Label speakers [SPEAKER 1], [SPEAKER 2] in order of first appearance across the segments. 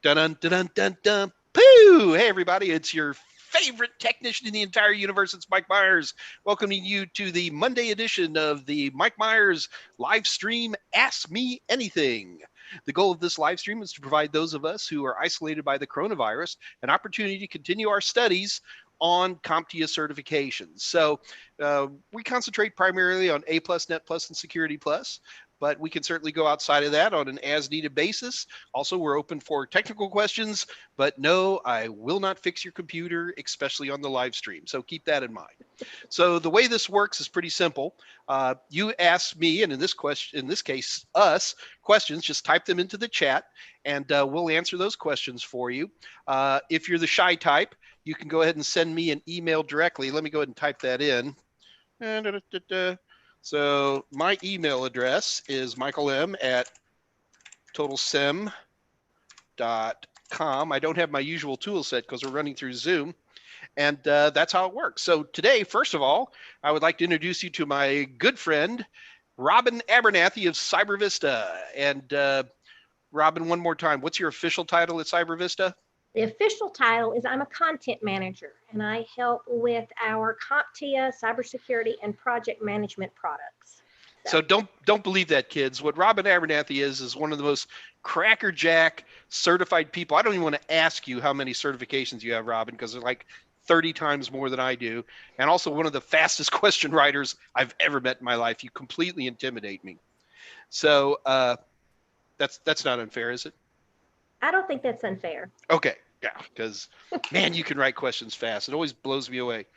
[SPEAKER 1] Dun dun dun dun dun. Pooh! Hey everybody, it's your favorite technician in the entire universe. It's Mike Meyers, welcoming you to the Monday edition of the Mike Meyers live stream. Ask Me Anything. The goal of this live stream is to provide those of us who are isolated by the coronavirus an opportunity to continue our studies on CompTIA certifications. So we concentrate primarily on A+, Net+, and Security+. But we can certainly go outside of that on an as-needed basis. Also, we're open for technical questions, but no, I will not fix your computer, especially on the live stream. So keep that in mind. So the way this works is pretty simple. You ask me, and in this case, us, questions. Just type them into the chat, and we'll answer those questions for you. If you're the shy type, you can go ahead and send me an email directly. Let me go ahead and type that in. So my email address is michaelm@totalsem.com. I don't have my usual tool set because we're running through Zoom, and that's how it works. So today, first of all, I would like to introduce you to my good friend, Robin Abernathy of CyberVista. And Robin, one more time, what's your official title at CyberVista?
[SPEAKER 2] The official title is I'm a content manager, and I help with our CompTIA cybersecurity and project management products.
[SPEAKER 1] So don't believe that, kids. What Robin Abernathy is one of the most crackerjack certified people. I don't even want to ask you how many certifications you have, Robin, because they're like 30 times more than I do. And also one of the fastest question writers I've ever met in my life. You completely intimidate me. So that's not unfair, is it?
[SPEAKER 2] I don't think that's unfair.
[SPEAKER 1] Okay. Yeah, because, man, you can write questions fast. It always blows me away.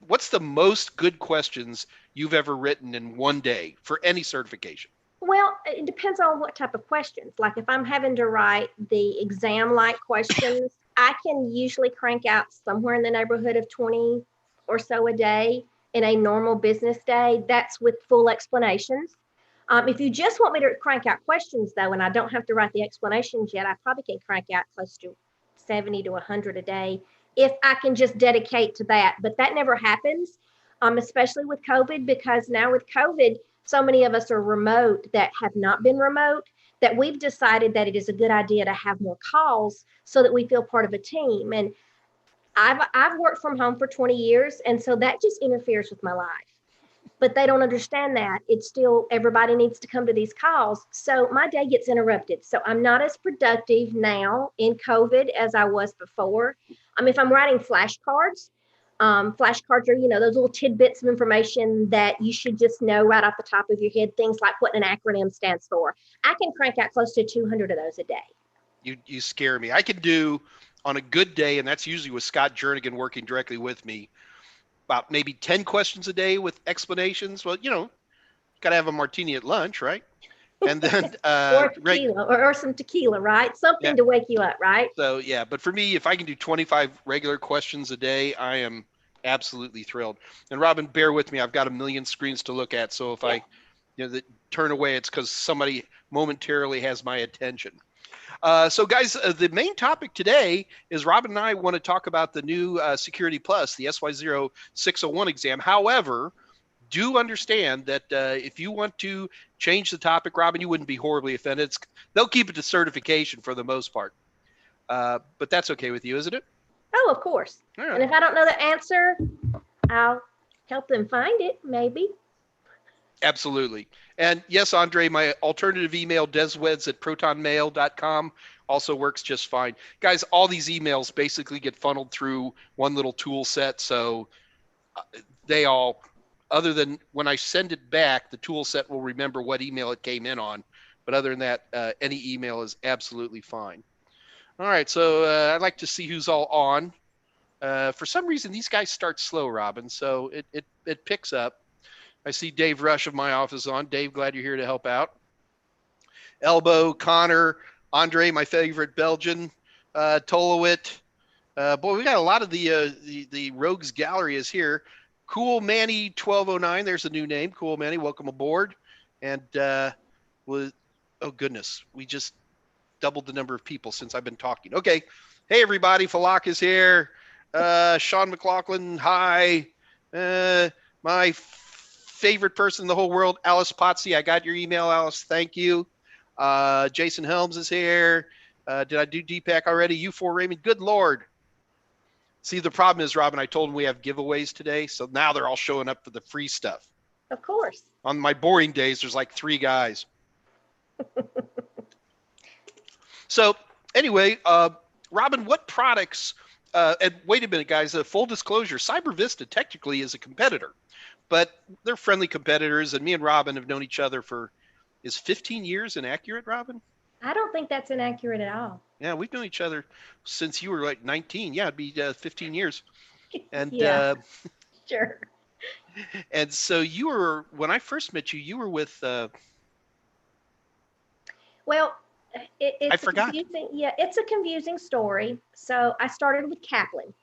[SPEAKER 1] What's the most good questions you've ever written in one day for any certification?
[SPEAKER 2] Well, it depends on what type of questions. Like if I'm having to write the exam-like questions, I can usually crank out somewhere in the neighborhood of 20 or so a day in a normal business day. That's with full explanations. If you just want me to crank out questions, though, and I don't have to write the explanations yet, I probably can crank out close to 70 to 100 a day if I can just dedicate to that. But that never happens, especially with COVID, because now with COVID, so many of us are remote that have not been remote, that we've decided that it is a good idea to have more calls so that we feel part of a team. And I've worked from home for 20 years, and so that just interferes with my life. But they don't understand that. It's still, everybody needs to come to these calls. So my day gets interrupted. So I'm not as productive now in COVID as I was before. If I'm writing flashcards, flashcards are, those little tidbits of information that you should just know right off the top of your head, things like what an acronym stands for. I can crank out close to 200 of those a day.
[SPEAKER 1] You scare me. I can do, on a good day, and that's usually with Scott Jernigan working directly with me, about maybe 10 questions a day with explanations. Well, got to have a martini at lunch, right? And then
[SPEAKER 2] or tequila, or some tequila, right? Something to wake you up, right?
[SPEAKER 1] So yeah, but for me, if I can do 25 regular questions a day, I am absolutely thrilled. And Robin, bear with me. I've got a million screens to look at. So if I turn away, it's because somebody momentarily has my attention. So guys, the main topic today is Robin and I want to talk about the new Security Plus, the SY0-601 exam. However, do understand that if you want to change the topic, Robin, you wouldn't be horribly offended. They'll keep it to certification for the most part. But that's okay with you, isn't it?
[SPEAKER 2] Oh, of course. Right. And if I don't know the answer, I'll help them find it, maybe.
[SPEAKER 1] Absolutely. And yes, Andre, my alternative email, desweds@protonmail.com, also works just fine. Guys, all these emails basically get funneled through one little tool set. So they all, other than when I send it back, the tool set will remember what email it came in on. But other than that, any email is absolutely fine. All right, so I'd like to see who's all on. For some reason, these guys start slow, Robin, so it picks up. I see Dave Rush of my office on. Dave, glad you're here to help out. Elbow, Connor, Andre, my favorite Belgian, Tolowit. Boy, we got a lot of the Rogues Gallery is here. Cool Manny 1209, there's a new name. Cool Manny, welcome aboard. And oh goodness, we just doubled the number of people since I've been talking. Okay, hey everybody, Falak is here. Sean McLaughlin, hi. My favorite person in the whole world, Alice Potsy. I got your email, Alice. Thank you. Jason Helms is here. Did I do DPAC already? U4 Raymond, good Lord. See, the problem is, Robin, I told them we have giveaways today, so now they're all showing up for the free stuff.
[SPEAKER 2] Of course.
[SPEAKER 1] On my boring days, there's like 3 guys. So anyway, Robin, what products, and wait a minute, guys, full disclosure, CyberVista technically is a competitor, but they're friendly competitors, and me and Robin have known each other for, is 15 years inaccurate, Robin?
[SPEAKER 2] I don't think that's inaccurate at all.
[SPEAKER 1] Yeah, we've known each other since you were like 19. Yeah, it'd be 15 years. And
[SPEAKER 2] Yeah, sure.
[SPEAKER 1] And so you were, when I first met you, you were with.
[SPEAKER 2] Well, it's
[SPEAKER 1] I forgot.
[SPEAKER 2] It's a confusing story. So I started with Kaplan.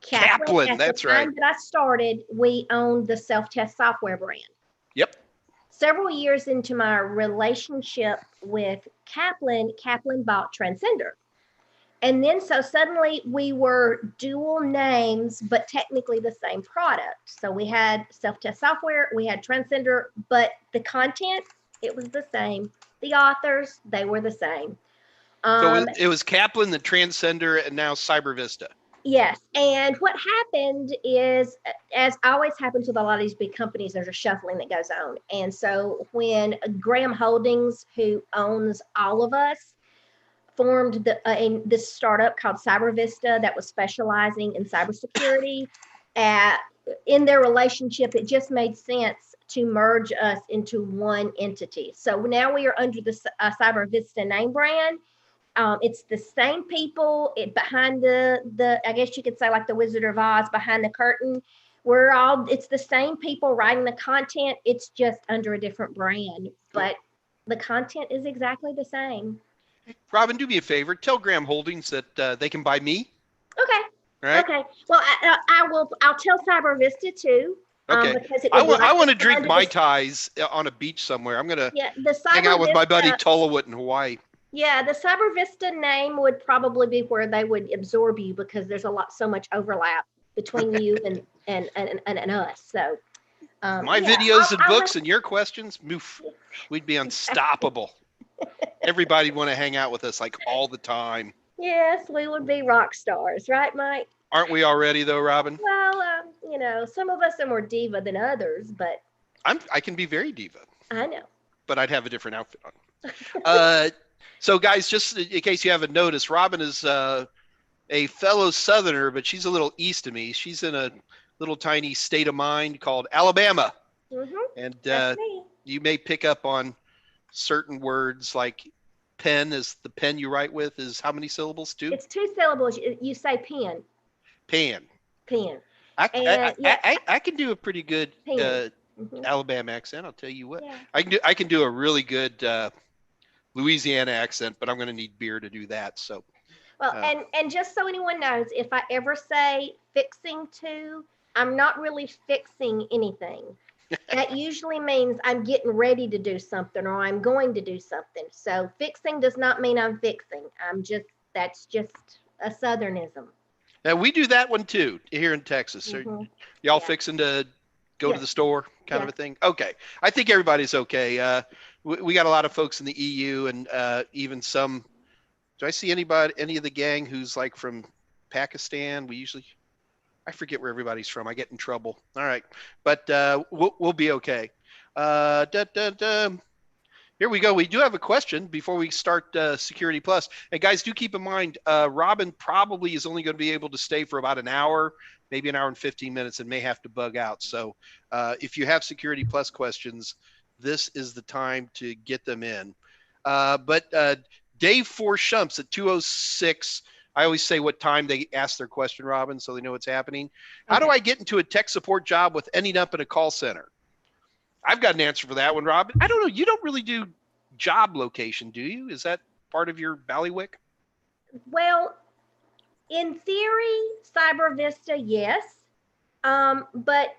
[SPEAKER 1] Kaplan,
[SPEAKER 2] at
[SPEAKER 1] that's
[SPEAKER 2] the time
[SPEAKER 1] right.
[SPEAKER 2] that I started, we owned the self-test software brand.
[SPEAKER 1] Yep.
[SPEAKER 2] Several years into my relationship with Kaplan, Kaplan bought Transcender. And then so suddenly we were dual names, but technically the same product. So we had self-test software, we had Transcender, but the content, it was the same. The authors, they were the same.
[SPEAKER 1] So it was Kaplan, the Transcender, and now CyberVista.
[SPEAKER 2] Yes. And what happened is, as always happens with a lot of these big companies, there's a shuffling that goes on. And so when Graham Holdings, who owns all of us, formed this startup called CyberVista that was specializing in cybersecurity, in their relationship, it just made sense to merge us into one entity. So now we are under the CyberVista name brand. It's the same people behind the I guess you could say like the Wizard of Oz behind the curtain. It's the same people writing the content. It's just under a different brand, but the content is exactly the same.
[SPEAKER 1] Robin, do me a favor. Tell Graham Holdings that they can buy me.
[SPEAKER 2] Okay.
[SPEAKER 1] All right.
[SPEAKER 2] Okay. Well, I'll tell CyberVista too.
[SPEAKER 1] Okay.
[SPEAKER 2] Because
[SPEAKER 1] I want to drink Mai Tais on a beach somewhere. I'm gonna hang out with my buddy Tullawut in Hawaii.
[SPEAKER 2] Yeah, the CyberVista name would probably be where they would absorb you because there's so much overlap between you and us. So
[SPEAKER 1] my videos and books and your questions, we'd be unstoppable. Everybody want to hang out with us like all the time.
[SPEAKER 2] Yes, we would be rock stars, right, Mike?
[SPEAKER 1] Aren't we already though, Robin?
[SPEAKER 2] Well, some of us are more diva than others, but
[SPEAKER 1] I can be very diva.
[SPEAKER 2] I know.
[SPEAKER 1] But I'd have a different outfit on. So guys, just in case you haven't noticed, Robin is a fellow Southerner, but she's a little east of me. She's in a little tiny state of mind called Alabama.
[SPEAKER 2] Mm-hmm.
[SPEAKER 1] And you may pick up on certain words like pen is the pen you write with is how many syllables? 2?
[SPEAKER 2] It's 2 syllables. You say pen.
[SPEAKER 1] Pan.
[SPEAKER 2] Pen.
[SPEAKER 1] I can do a pretty good
[SPEAKER 2] mm-hmm.
[SPEAKER 1] Alabama accent. I'll tell you what.
[SPEAKER 2] Yeah.
[SPEAKER 1] I can do a really good Louisiana accent, but I'm going to need beer to do that. So.
[SPEAKER 2] Well, and just so anyone knows, if I ever say fixing to, I'm not really fixing anything. That usually means I'm getting ready to do something or I'm going to do something. So fixing does not mean I'm fixing. That's just a Southernism.
[SPEAKER 1] Now we do that one too here in Texas.
[SPEAKER 2] Mm-hmm.
[SPEAKER 1] Y'all fixing to go to the store kind of a thing? Okay. I think everybody's okay. We got a lot of folks in the EU and even some. Do I see any of the gang who's like from Pakistan? I forget where everybody's from. I get in trouble. All right, but we'll be okay. Here we go. We do have a question before we start Security Plus. And guys, do keep in mind, Robin probably is only going to be able to stay for about an hour, maybe an hour and 15 minutes, and may have to bug out. So if you have Security Plus questions, this is the time to get them in. But Dave Shumps at 2:06. I always say what time they ask their question, Robin, so they know what's happening. How do I get into a tech support job with ending up in a call center? I've got an answer for that one, Robin. I don't know. You don't really do job location, do you? Is that part of your bailiwick?
[SPEAKER 2] Well, in theory, CyberVista, yes. But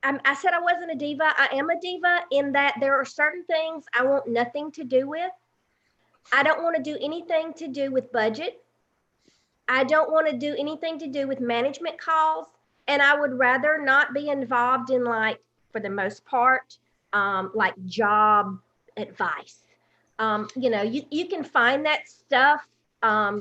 [SPEAKER 2] I said I wasn't a diva. I am a diva in that there are certain things I want nothing to do with. I don't want to do anything to do with budget. I don't want to do anything to do with management calls. And I would rather not be involved in, like, for the most part, like job advice. You can find that stuff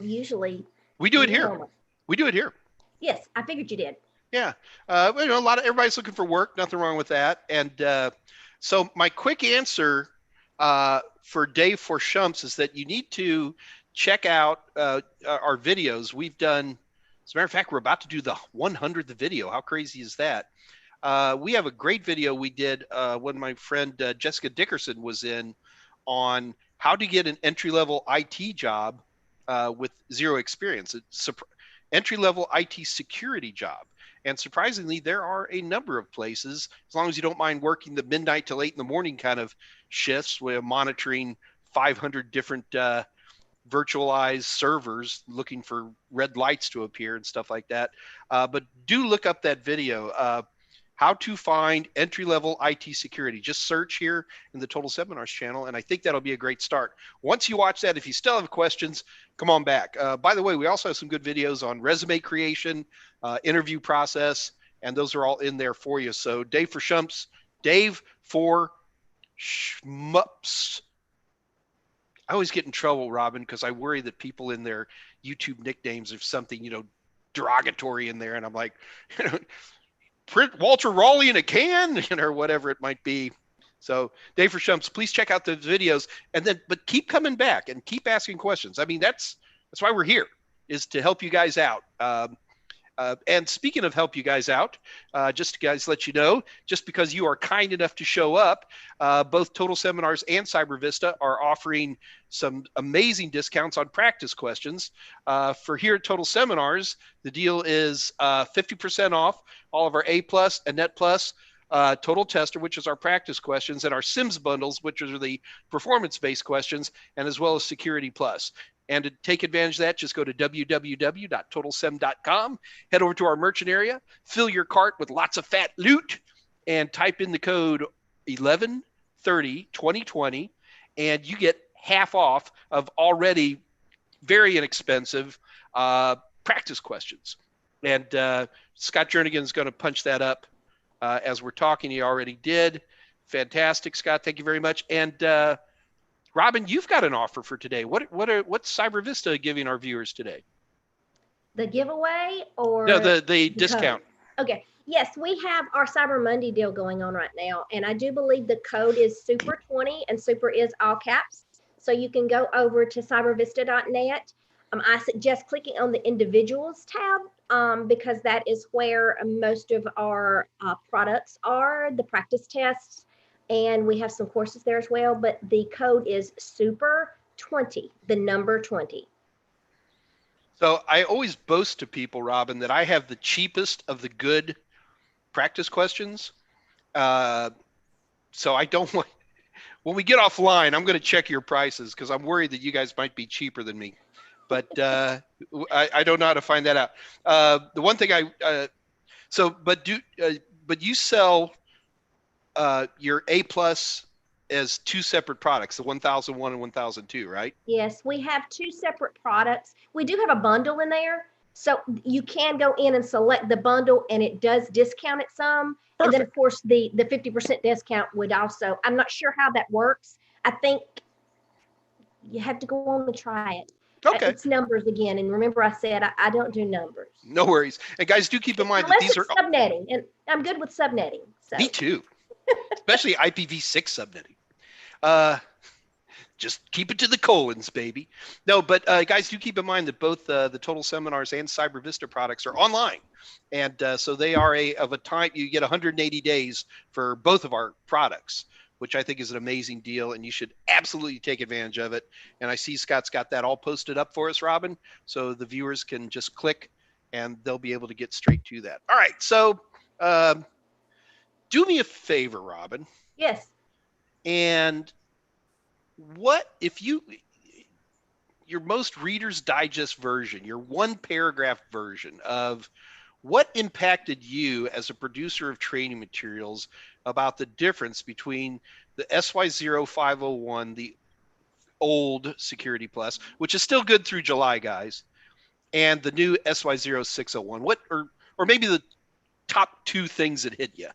[SPEAKER 2] usually.
[SPEAKER 1] We do it here. We do it here.
[SPEAKER 2] Yes, I figured you did.
[SPEAKER 1] Yeah. Everybody's looking for work. Nothing wrong with that. And so my quick answer for Dave Forshumps is that you need to check out our videos. We've done, as a matter of fact, we're about to do the 100th video. How crazy is that? We have a great video we did when my friend Jessica Dickerson was in on how to get an entry-level IT job with zero experience. It's entry-level IT security job. And surprisingly, there are a number of places, as long as you don't mind working the midnight till 8 in the morning kind of shifts, with monitoring 500 different virtualized servers looking for red lights to appear and stuff like that. But do look up that video. How to find entry-level IT security. Just search here in the Total Seminars channel, and I think that'll be a great start. Once you watch that, if you still have questions, come on back. By the way, we also have some good videos on resume creation, interview process, and those are all in there for you. So Dave Forshumps, Dave Forshumps. I always get in trouble, Robin, because I worry that people in their YouTube nicknames have something, derogatory in there, and I'm like, print Walter Raleigh in a can, or whatever it might be. So Dave Forshumps, please check out the videos, but keep coming back and keep asking questions. I mean, that's why we're here, is to help you guys out. And speaking of help you guys out, just to guys let you know, just because you are kind enough to show up, both Total Seminars and CyberVista are offering some amazing discounts on practice questions. For here at Total Seminars, the deal is 50% off all of our A+ and Net+ Total Tester, which is our practice questions, and our SIMS bundles, which are the performance-based questions, and as well as Security Plus. And to take advantage of that, just go to www.totalsem.com, head over to our merchant area, fill your cart with lots of fat loot, and type in the code 1130-2020, and you get half off of already very inexpensive practice questions. And Scott Jernigan is going to punch that up as we're talking. He already did. Fantastic, Scott. Thank you very much. And Robin, you've got an offer for today. What's CyberVista giving our viewers today?
[SPEAKER 2] The giveaway or
[SPEAKER 1] no, the discount?
[SPEAKER 2] Code? Okay. Yes, we have our Cyber Monday deal going on right now, and I do believe the code is Super20, and Super is all caps. So you can go over to cybervista.net. I suggest clicking on the individuals tab because that is where most of our products are, the practice tests. And we have some courses there as well, but the code is Super20, the number 20.
[SPEAKER 1] So I always boast to people, Robin, that I have the cheapest of the good practice questions. So I don't want, when we get offline, I'm going to check your prices because I'm worried that you guys might be cheaper than me. But I don't know how to find that out. The one thing but you sell your A+ as two separate products, the 1001 and 1002, right?
[SPEAKER 2] Yes, we have two separate products. We do have a bundle in there. So you can go in and select the bundle and it does discount it some. Perfect. And then of course the 50% discount would also, I'm not sure how that works. I think you have to go on and try it.
[SPEAKER 1] Okay.
[SPEAKER 2] It's numbers again. And remember I said, I don't do numbers.
[SPEAKER 1] No worries. And guys, do keep in mind
[SPEAKER 2] that
[SPEAKER 1] these are
[SPEAKER 2] subnetting, and I'm good with subnetting. So.
[SPEAKER 1] Me too. Especially IPv6 subnetting. Just keep it to the colons, baby. No, but guys, do keep in mind that both the Total Seminars and CyberVista products are online. And so they are of a time, you get 180 days for both of our products, which I think is an amazing deal, and you should absolutely take advantage of it. And I see Scott's got that all posted up for us, Robin, so the viewers can just click and they'll be able to get straight to that. All right, so do me a favor, Robin.
[SPEAKER 2] Yes.
[SPEAKER 1] And what if your most Reader's Digest version, your one paragraph version of what impacted you as a producer of training materials about the difference between the SY0-501, the old Security Plus, which is still good through July, guys, and the new SY0-601? What, or maybe the top two things that hit you?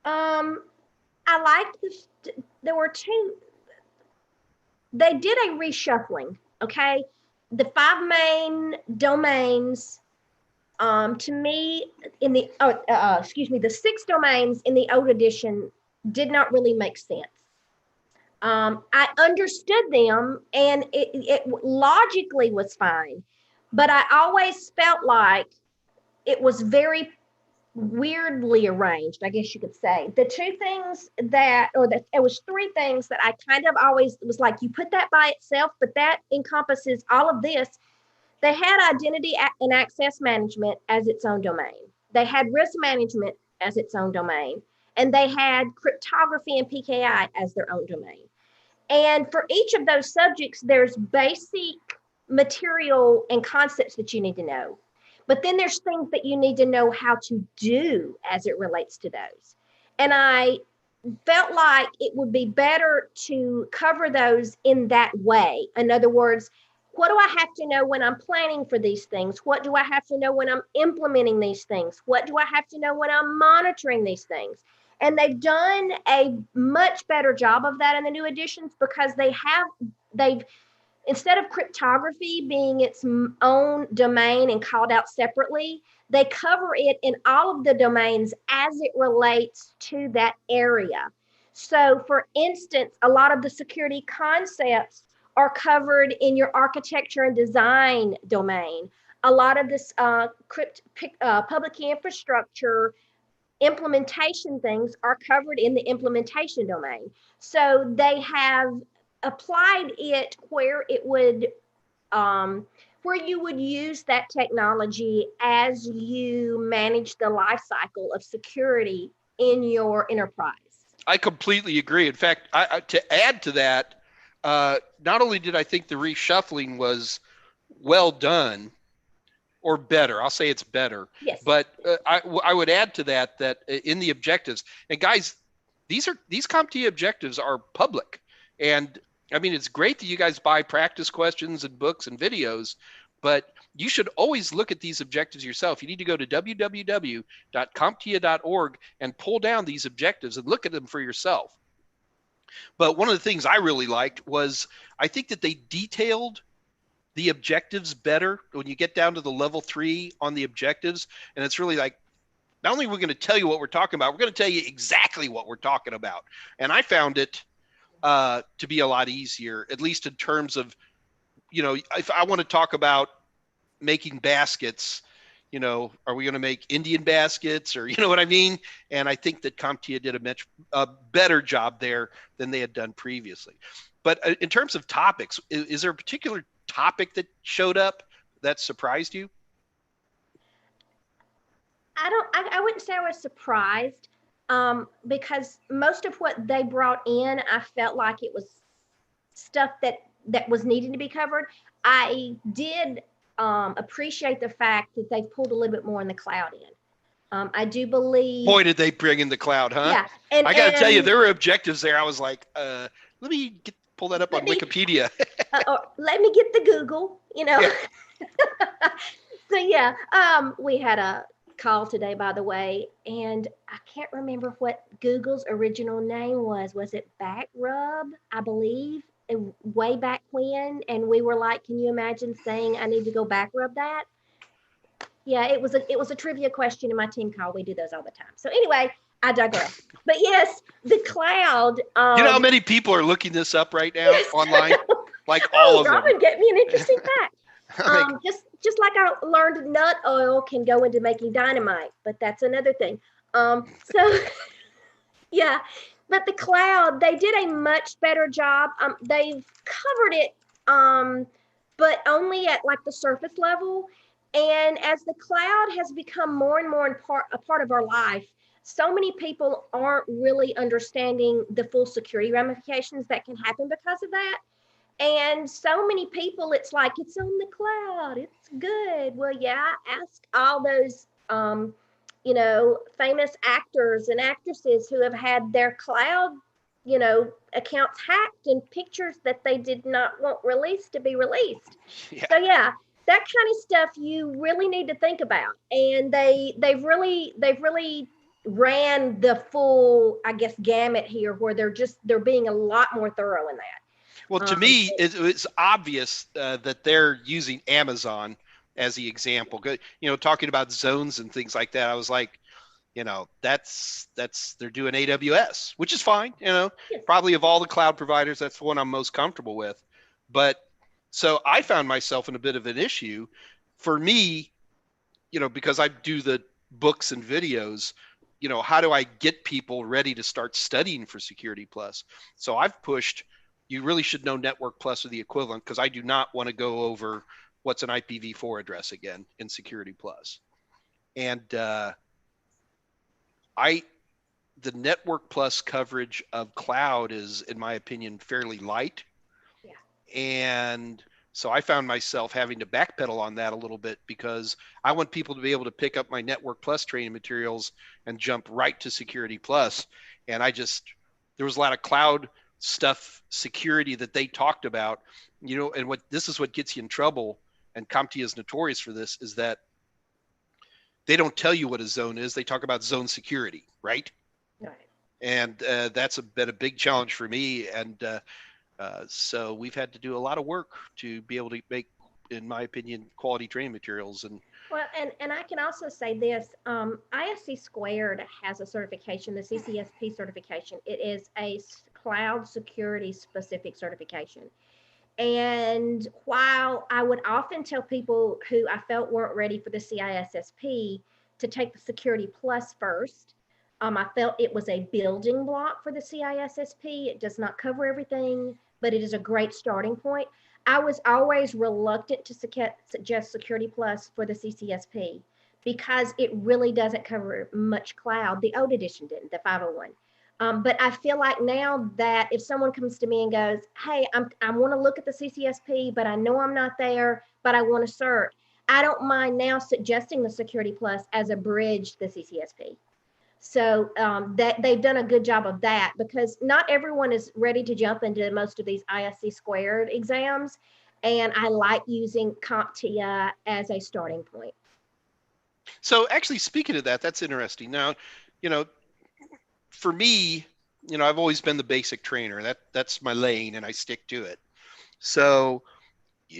[SPEAKER 2] I liked there were two. they did a reshuffling, okay? The 5 main domains, to me, in the, the 6 domains in the old edition did not really make sense. I understood them and it logically was fine, but I always felt like it was very weirdly arranged, I guess you could say. The 2 things that, it was 3 things that I kind of always was like, you put that by itself, but that encompasses all of this. They had identity and access management as its own domain. They had risk management as its own domain. And they had cryptography and PKI as their own domain. And for each of those subjects, there's basic material and concepts that you need to know. But then there's things that you need to know how to do as it relates to those. And I felt like it would be better to cover those in that way. In other words, what do I have to know when I'm planning for these things? What do I have to know when I'm implementing these things? What do I have to know when I'm monitoring these things? And they've done a much better job of that in the new editions, because they've instead of cryptography being its own domain and called out separately, they cover it in all of the domains as it relates to that area. So for instance, a lot of the security concepts are covered in your architecture and design domain. A lot of this public infrastructure implementation things are covered in the implementation domain. So they have applied it where it would, where you would use that technology as you manage the life cycle of security in your enterprise.
[SPEAKER 1] I completely agree. In fact, to add to that, not only did I think the reshuffling was well done, or better, I'll say it's better.
[SPEAKER 2] Yes.
[SPEAKER 1] But I would add to that in the objectives, and guys, these CompTIA objectives are public. And I mean, it's great that you guys buy practice questions and books and videos, but you should always look at these objectives yourself. You need to go to www.comptia.org and pull down these objectives and look at them for yourself. But one of the things I really liked was, I think that they detailed the objectives better when you get down to the level 3 on the objectives. And it's really like, not only are we going to tell you what we're talking about, we're going to tell you exactly what we're talking about. And I found it to be a lot easier, at least in terms of, if I want to talk about making baskets, are we going to make Indian baskets, or, you know what I mean? And I think that CompTIA did a better job there than they had done previously. But in terms of topics, is there a particular topic that showed up that surprised you?
[SPEAKER 2] I wouldn't say I was surprised, because most of what they brought in, I felt like it was stuff that was needed to be covered. I did appreciate the fact that they pulled a little bit more in the cloud in. I do believe.
[SPEAKER 1] Boy, did they bring in the cloud, huh?
[SPEAKER 2] Yeah. And
[SPEAKER 1] I got to tell you, there were objectives there. I was like, let me pull that up on Wikipedia.
[SPEAKER 2] Let me get the Google,
[SPEAKER 1] Yeah.
[SPEAKER 2] So yeah, we had a call today, by the way, and I can't remember what Google's original name was. Was it Backrub, I believe, way back when? And we were like, can you imagine saying I need to go backrub that? Yeah, it was a trivia question in my team call. We do those all the time. So anyway, I digress. But yes, the cloud.
[SPEAKER 1] You know how many people are looking this up right now online? Like all of them.
[SPEAKER 2] Robin, get me an interesting fact. Just like I learned nut oil can go into making dynamite, but that's another thing. So yeah, but the cloud, they did a much better job. They've covered it, but only at like the surface level. And as the cloud has become more and more a part of our life, so many people aren't really understanding the full security ramifications that can happen because of that. And so many people, it's like, it's on the cloud, it's good. Well, yeah, ask all those, famous actors and actresses who have had their cloud, accounts hacked and pictures that they did not want released to be released. Yeah. So yeah, that kind of stuff you really need to think about. And they've really ran the full, I guess, gamut here, where they're being a lot more thorough in that.
[SPEAKER 1] Well, to me, it's obvious that they're using Amazon as the example. Talking about zones and things like that, I was like, that's they're doing AWS, which is fine. Probably of all the cloud providers, that's the one I'm most comfortable with. But so I found myself in a bit of an issue. For me, because I do the books and videos, how do I get people ready to start studying for Security Plus? So I've pushed, you really should know Network Plus or the equivalent, because I do not want to go over what's an IPv4 address again in Security Plus. And the Network Plus coverage of cloud is, in my opinion, fairly light.
[SPEAKER 2] Yeah.
[SPEAKER 1] And so I found myself having to backpedal on that a little bit, because I want people to be able to pick up my Network Plus training materials and jump right to Security Plus. And there was a lot of cloud stuff, security that they talked about, and this is what gets you in trouble. And CompTIA is notorious for this, is that they don't tell you what a zone is. They talk about zone security, right?
[SPEAKER 2] Right.
[SPEAKER 1] And that's been a big challenge for me. And so we've had to do a lot of work to be able to make, in my opinion, quality training materials. And
[SPEAKER 2] well, and I can also say this, ISC² has a certification, the CCSP certification. It is a cloud security specific certification. And while I would often tell people who I felt weren't ready for the CISSP to take the Security Plus first, I felt it was a building block for the CISSP. It does not cover everything, but it is a great starting point. I was always reluctant to suggest Security Plus for the CCSP because it really doesn't cover much cloud. The old edition didn't, the 501. But I feel like now that if someone comes to me and goes, hey, I want to look at the CCSP, but I know I'm not there, but I want to cert, I don't mind now suggesting the Security Plus as a bridge to the CCSP. So that they've done a good job of that, because not everyone is ready to jump into most of these ISC² exams. And I like using CompTIA as a starting point.
[SPEAKER 1] So actually, speaking of that, that's interesting. Now, for me, I've always been the basic trainer. That's my lane, and I stick to it. So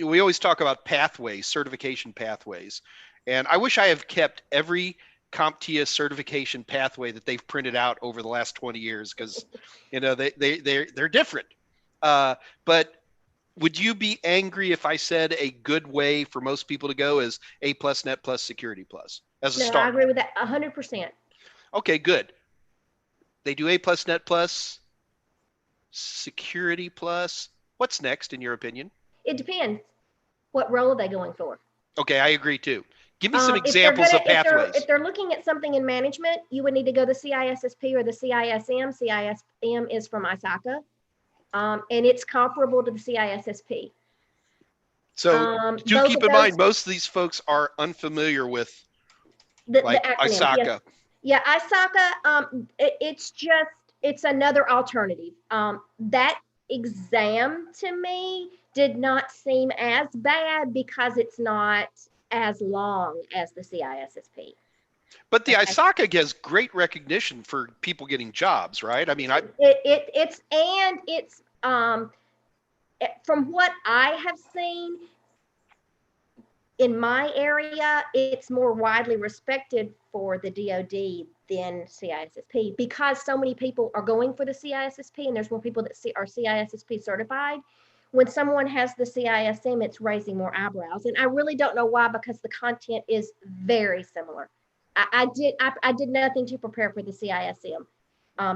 [SPEAKER 1] we always talk about pathways, certification pathways. And I wish I have kept every CompTIA certification pathway that they've printed out over the last 20 years, because they're different. But would you be angry if I said a good way for most people to go is A+, Net+, Security Plus as a start?
[SPEAKER 2] No, I agree with that 100%.
[SPEAKER 1] Okay, good. They do A+, Net+, Security Plus. What's next, in your opinion?
[SPEAKER 2] It depends. What role are they going for?
[SPEAKER 1] Okay, I agree too. Give me some examples of pathways.
[SPEAKER 2] If they're looking at something in management, you would need to go the CISSP or the CISM. CISM is from ISACA, and it's comparable to the CISSP.
[SPEAKER 1] So do keep in mind, most of these folks are unfamiliar with the ISACA.
[SPEAKER 2] Yes. Yeah, ISACA, it's another alternative. That exam to me did not seem as bad because it's not as long as the CISSP.
[SPEAKER 1] But the ISACA gets great recognition for people getting jobs, right? I mean,
[SPEAKER 2] it's from what I have seen in my area, it's more widely respected for the DoD than CISSP, because so many people are going for the CISSP and there's more people that are CISSP certified. When someone has the CISM, it's raising more eyebrows. And I really don't know why, because the content is very similar. I did nothing to prepare for the CISM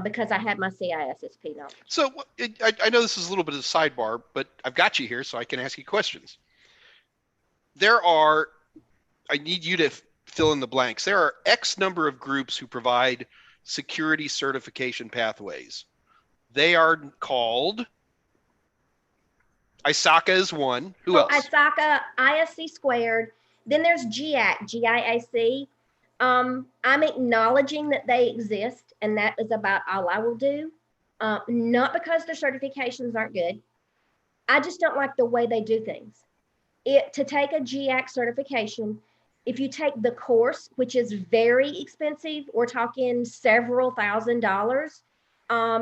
[SPEAKER 2] because I had my CISSP knowledge.
[SPEAKER 1] So I know this is a little bit of a sidebar, but I've got you here so I can ask you questions. I need you to fill in the blanks. There are X number of groups who provide security certification pathways. They are called, ISACA is one. Who else?
[SPEAKER 2] ISACA, ISC². Then there's GIAC, GIAC. I'm acknowledging that they exist, and that is about all I will do. Not because their certifications aren't good. I just don't like the way they do things. To take a GIAC certification, if you take the course, which is very expensive, we're talking several $1,000s,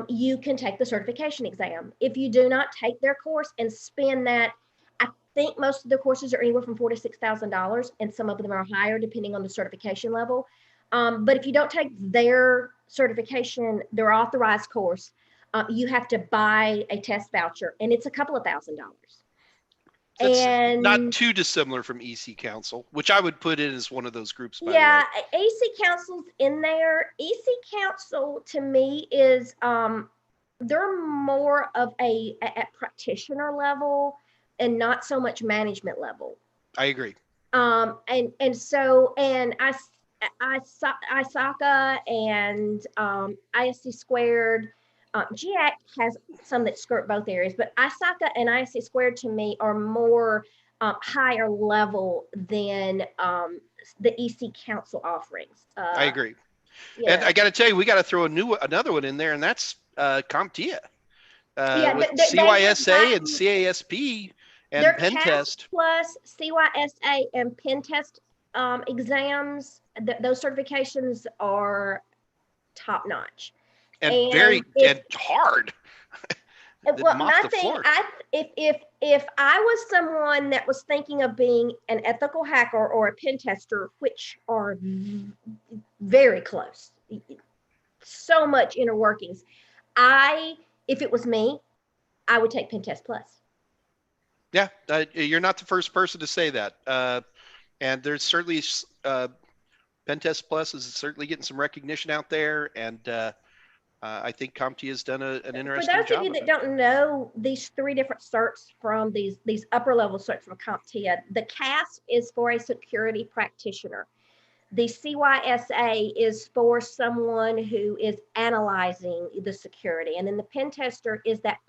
[SPEAKER 2] you can take the certification exam. If you do not take their course and spend that, I think most of the courses are anywhere from $4,000 to $6,000, and some of them are higher depending on the certification level. But if you don't take their certification, their authorized course, you have to buy a test voucher, and it's a couple of $1,000s.
[SPEAKER 1] That's
[SPEAKER 2] And
[SPEAKER 1] not too dissimilar from EC Council, which I would put in as one of those groups, by
[SPEAKER 2] yeah,
[SPEAKER 1] the way.
[SPEAKER 2] EC Council's in there. EC Council to me is they're more of a at practitioner level and not so much management level.
[SPEAKER 1] I agree.
[SPEAKER 2] And so ISACA and ISC squared. GIAC has some that skirt both areas, but ISACA and ISC squared to me are more higher level than the EC Council offerings.
[SPEAKER 1] I agree.
[SPEAKER 2] Yeah.
[SPEAKER 1] And I got to tell you, we got to throw another one in there, and that's CompTIA. With CYSA and CASP and Pen Test.
[SPEAKER 2] Plus CYSA and Pen Test exams, those certifications are top notch.
[SPEAKER 1] And very hard.
[SPEAKER 2] Well, my thing, if I was someone that was thinking of being an ethical hacker or a pen tester, which are very close, so much inner workings, if it was me, I would take Pen Test Plus.
[SPEAKER 1] Yeah, you're not the first person to say that. And there's certainly Pen Test Plus is certainly getting some recognition out there, and I think CompTIA has done an interesting job.
[SPEAKER 2] For those of you that don't know these three different certs from these upper level certs from CompTIA, the CASP is for a security practitioner. The CYSA is for someone who is analyzing the security. And then the pen tester is that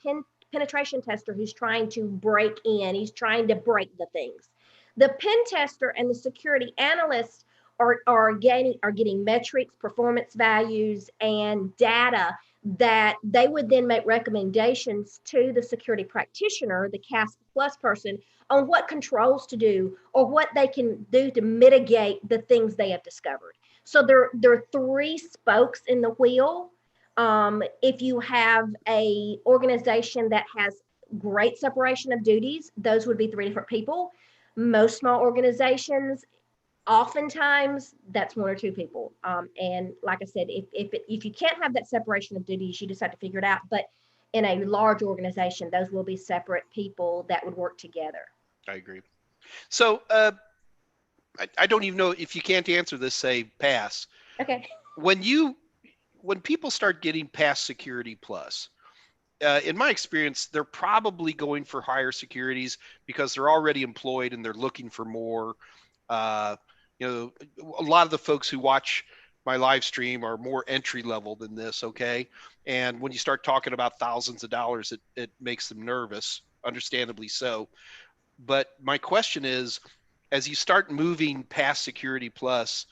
[SPEAKER 2] penetration tester who's trying to break in. He's trying to break the things. The pen tester and the security analyst are getting metrics, performance values, and data that they would then make recommendations to the security practitioner, the CASP Plus person, on what controls to do or what they can do to mitigate the things they have discovered. So there are three spokes in the wheel. If you have a organization that has great separation of duties, those would be three different people. Most small organizations, oftentimes that's one or two people. And like I said, if you can't have that separation of duties, you just have to figure it out. But in a large organization, those will be separate people that would work together.
[SPEAKER 1] I agree. So I don't even know if you can't answer this, say pass.
[SPEAKER 2] Okay.
[SPEAKER 1] When people start getting past Security Plus, in my experience, they're probably going for higher securities because they're already employed and they're looking for more. A lot of the folks who watch my live stream are more entry level than this. Okay. And when you start talking about thousands of dollars, it makes them nervous, understandably so. But my question is, as you start moving past Security Plus,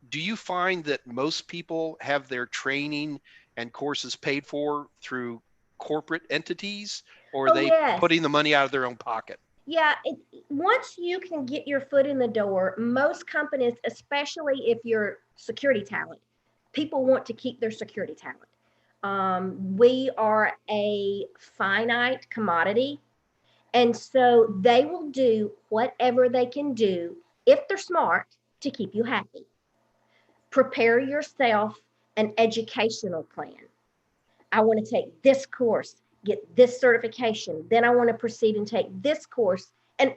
[SPEAKER 1] do you find that most people have their training and courses paid for through corporate entities, or are they putting the money out of their own pocket?
[SPEAKER 2] Yeah, once you can get your foot in the door, most companies, especially if you're security talent, people want to keep their security talent. We are a finite commodity, and so they will do whatever they can do, if they're smart, to keep you happy. Prepare yourself an educational plan. I want to take this course, get this certification, then I want to proceed and take this course and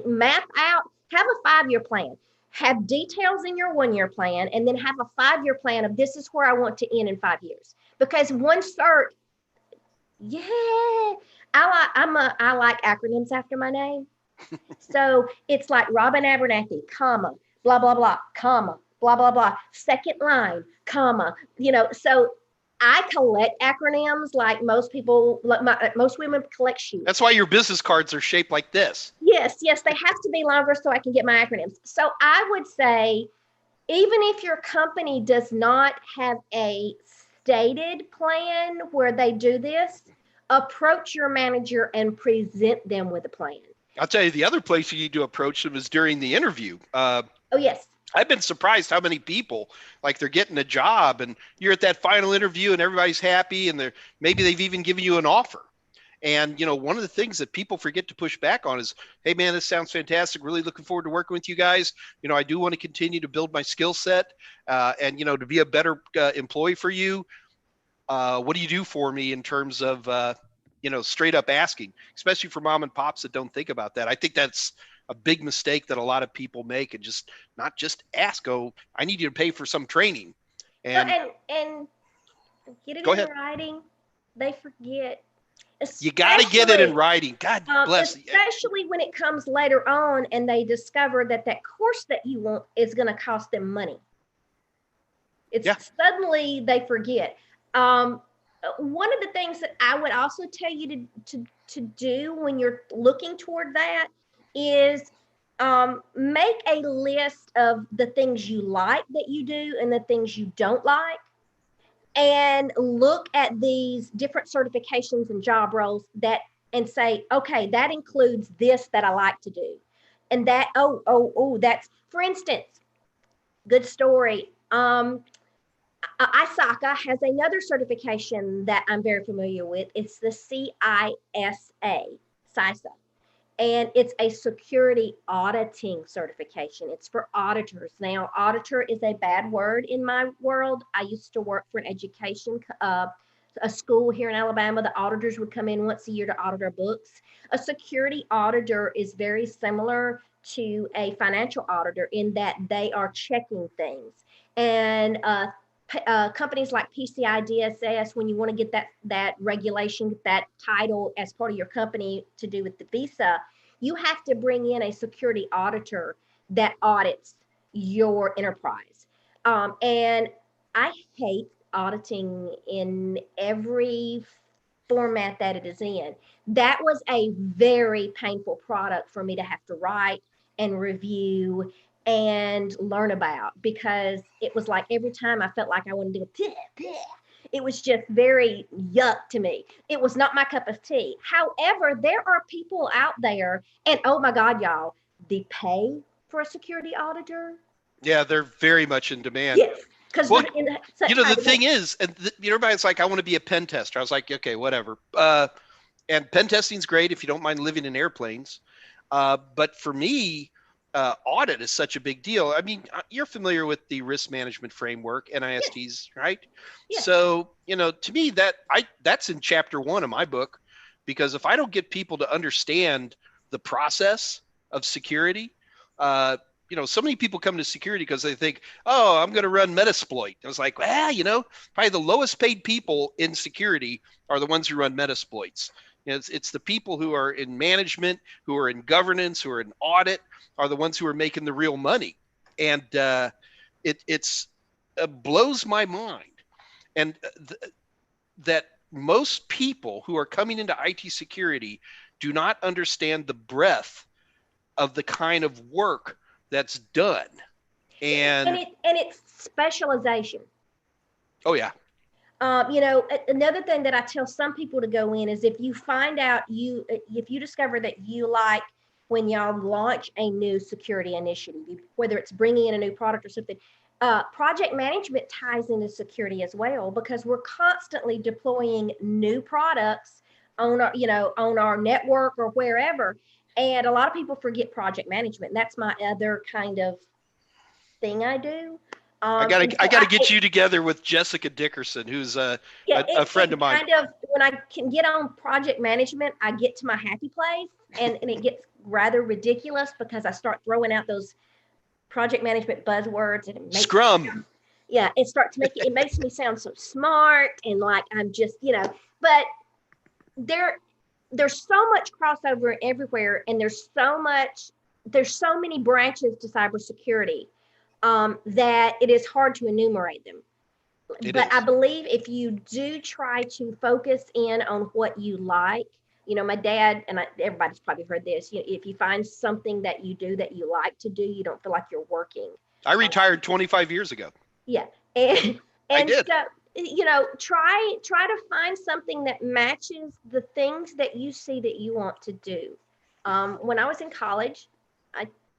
[SPEAKER 2] map out, have a 5-year plan, have details in your 1-year plan, and then have a 5-year plan of this is where I want to end in 5 years. Because one cert, I like acronyms after my name. So it's like Robin Abernathy, comma, blah, blah, blah, comma, blah, blah, blah, second line, comma, so I collect acronyms like most people, most women collect shoes.
[SPEAKER 1] That's why your business cards are shaped like this.
[SPEAKER 2] Yes, they have to be longer so I can get my acronyms. So I would say, even if your company does not have a stated plan where they do this, approach your manager and present them with a plan.
[SPEAKER 1] I'll tell you, the other place you need to approach them is during the interview.
[SPEAKER 2] Oh, yes.
[SPEAKER 1] I've been surprised how many people, like, they're getting a job and you're at that final interview and everybody's happy and maybe they've even given you an offer. And, one of the things that people forget to push back on is, hey, man, this sounds fantastic. Really looking forward to working with you guys. I do want to continue to build my skill set and, to be a better employee for you. What do you do for me in terms of, straight up asking, especially for mom and pops that don't think about that. I think that's a big mistake that a lot of people make, and just not just ask, oh, I need you to pay for some training. And
[SPEAKER 2] get it
[SPEAKER 1] go
[SPEAKER 2] in
[SPEAKER 1] ahead.
[SPEAKER 2] writing. They forget.
[SPEAKER 1] You got to get it in writing. God bless.
[SPEAKER 2] Especially when it comes later on and they discover that course that you want is going to cost them money. Suddenly they forget. One of the things that I would also tell you to do when you're looking toward that is make a list of the things you like that you do and the things you don't like, and look at these different certifications and job roles and say, okay, that includes this that I like to do. And that, that's, for instance, good story. ISACA has another certification that I'm very familiar with. It's the CISSP. And it's a security auditing certification. It's for auditors. Now, auditor is a bad word in my world. I used to work for an education, a school here in Alabama. The auditors would come in once a year to audit our books. A security auditor is very similar to a financial auditor in that they are checking things. And companies like PCI DSS, when you want to get that regulation, that title as part of your company to do with the visa, you have to bring in a security auditor that audits your enterprise. And I hate auditing in every format that it is in. That was a very painful product for me to have to write and review and learn about, because it was like every time I felt like I wanted to go, it was just very yuck to me. It was not my cup of tea. However, there are people out there, and oh my God, y'all, the pay for a security auditor.
[SPEAKER 1] Yeah, they're very much in demand.
[SPEAKER 2] Yes. Because
[SPEAKER 1] the thing is, and everybody's like, I want to be a pen tester. I was like, okay, whatever. And pen testing's great if you don't mind living in airplanes. But for me, audit is such a big deal. I mean, you're familiar with the risk management framework, NISTs, right? Yeah. So, to me, that's in chapter 1 of my book, because if I don't get people to understand the process of security, so many people come to security because they think, oh, I'm going to run Metasploit. I was like, well, probably the lowest paid people in security are the ones who run Metasploits. It's the people who are in management, who are in governance, who are in audit, are the ones who are making the real money. And it blows my mind. And that most people who are coming into IT security do not understand the breadth of the kind of work that's done. And
[SPEAKER 2] it's specialization.
[SPEAKER 1] Oh, yeah.
[SPEAKER 2] Another thing that I tell some people to go in is, if you find out if you discover that you like when y'all launch a new security initiative, whether it's bringing in a new product or something, project management ties into security as well, because we're constantly deploying new products on our network or wherever. And a lot of people forget project management. That's my other kind of thing I do.
[SPEAKER 1] I gotta get you together with Jessica Dickerson, who's a friend of mine.
[SPEAKER 2] Kind of, when I can get on project management, I get to my happy place, and it gets rather ridiculous because I start throwing out those project management buzzwords, and it makes
[SPEAKER 1] Scrum.
[SPEAKER 2] It makes me sound so smart, and like I'm just, but there's so much crossover everywhere, and there's so many branches to cybersecurity that it is hard to enumerate them. I believe if you do try to focus in on what you like, my dad, and everybody's probably heard this, if you find something that you do that you like to do, you don't feel like you're working.
[SPEAKER 1] I retired 25 years ago.
[SPEAKER 2] Yeah. And
[SPEAKER 1] I did.
[SPEAKER 2] So, try to find something that matches the things that you see that you want to do. When I was in college,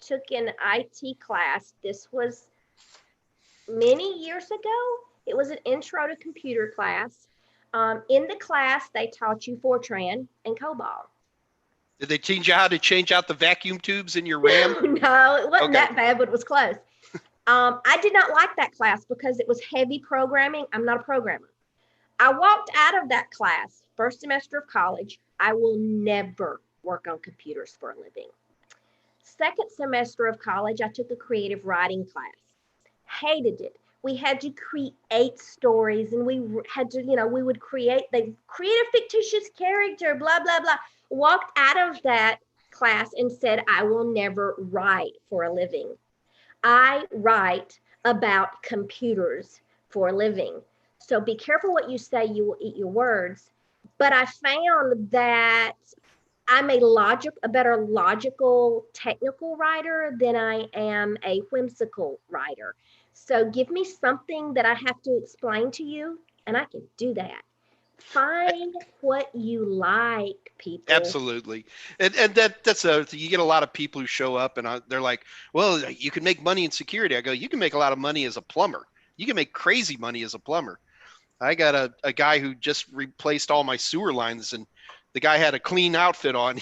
[SPEAKER 2] took an IT class. This was many years ago. It was an intro to computer class. In the class, they taught you Fortran and COBOL.
[SPEAKER 1] Did they teach you how to change out the vacuum tubes in your RAM?
[SPEAKER 2] No, it wasn't
[SPEAKER 1] Okay.
[SPEAKER 2] that bad, but it was close. I did not like that class because it was heavy programming. I'm not a programmer. I walked out of that class, first semester of college. I will never work on computers for a living. Second semester of college, I took a creative writing class. Hated it. We had to create stories, and we had to, we would create a fictitious character, blah, blah, blah. Walked out of that class and said, I will never write for a living. I write about computers for a living. So be careful what you say, you will eat your words. But I found that I'm a better logical, technical writer than I am a whimsical writer. So give me something that I have to explain to you, and I can do that. Find what you like, people.
[SPEAKER 1] Absolutely. And that's you get a lot of people who show up and they're like, well, you can make money in security. I go, you can make a lot of money as a plumber. You can make crazy money as a plumber. I got a guy who just replaced all my sewer lines, and the guy had a clean outfit on,